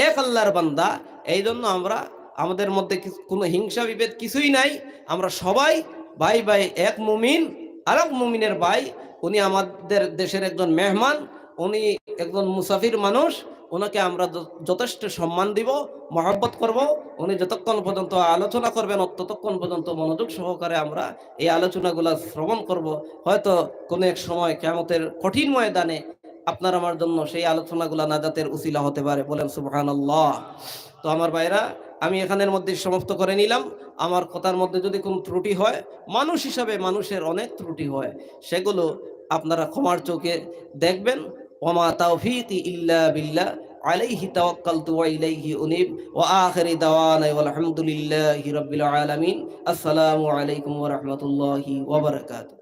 এক আল্লাহর বান্দা, এই জন্য আমরা আমাদের মধ্যে কোনো হিংসা বিভেদ কিছুই নাই। আমরা সবাই ভাই ভাই, এক মুমিন আরেক মুমিনের ভাই। উনি আমাদের দেশের একজন মেহমান, উনি একজন মুসাফির মানুষ, ওনাকে আমরা যথেষ্ট সম্মান দিব, মহব্বত করব। উনি যতক্ষণ পর্যন্ত আলোচনা করবেন ততক্ষণ পর্যন্ত মনোযোগ সহকারে আমরা এই আলোচনাগুলো শ্রবণ করব। হয়তো কোনো এক সময় কিয়ামতের কঠিন ময়দানে আপনার আমার জন্য সেই আলোচনাগুলো নাজাতের উসিলা হতে পারে। বলেন সুবহানাল্লাহ। তো আমার ভাইরা, আমি এখানের মধ্যে সমাপ্ত করে নিলাম। আমার কথার মধ্যে যদি কোনো ত্রুটি হয়, মানুষ হিসাবে মানুষের অনেক ত্রুটি হয়, সেগুলো আপনারা ক্ষমার চোখে দেখবেন। ওমা তাওফীকি ইল্লা বিল্লাহ, আলাইহি তাওয়াক্কালতু ওয়া ইলাইহি উনীব, ওয়া আখিরি দাওয়ানা ওয়াল হামদুলিল্লাহি রাব্বিল আলামিন। আসসালামু আলাইকুম ওয়া রাহমাতুল্লাহি ওয়া বারাকাতুহু।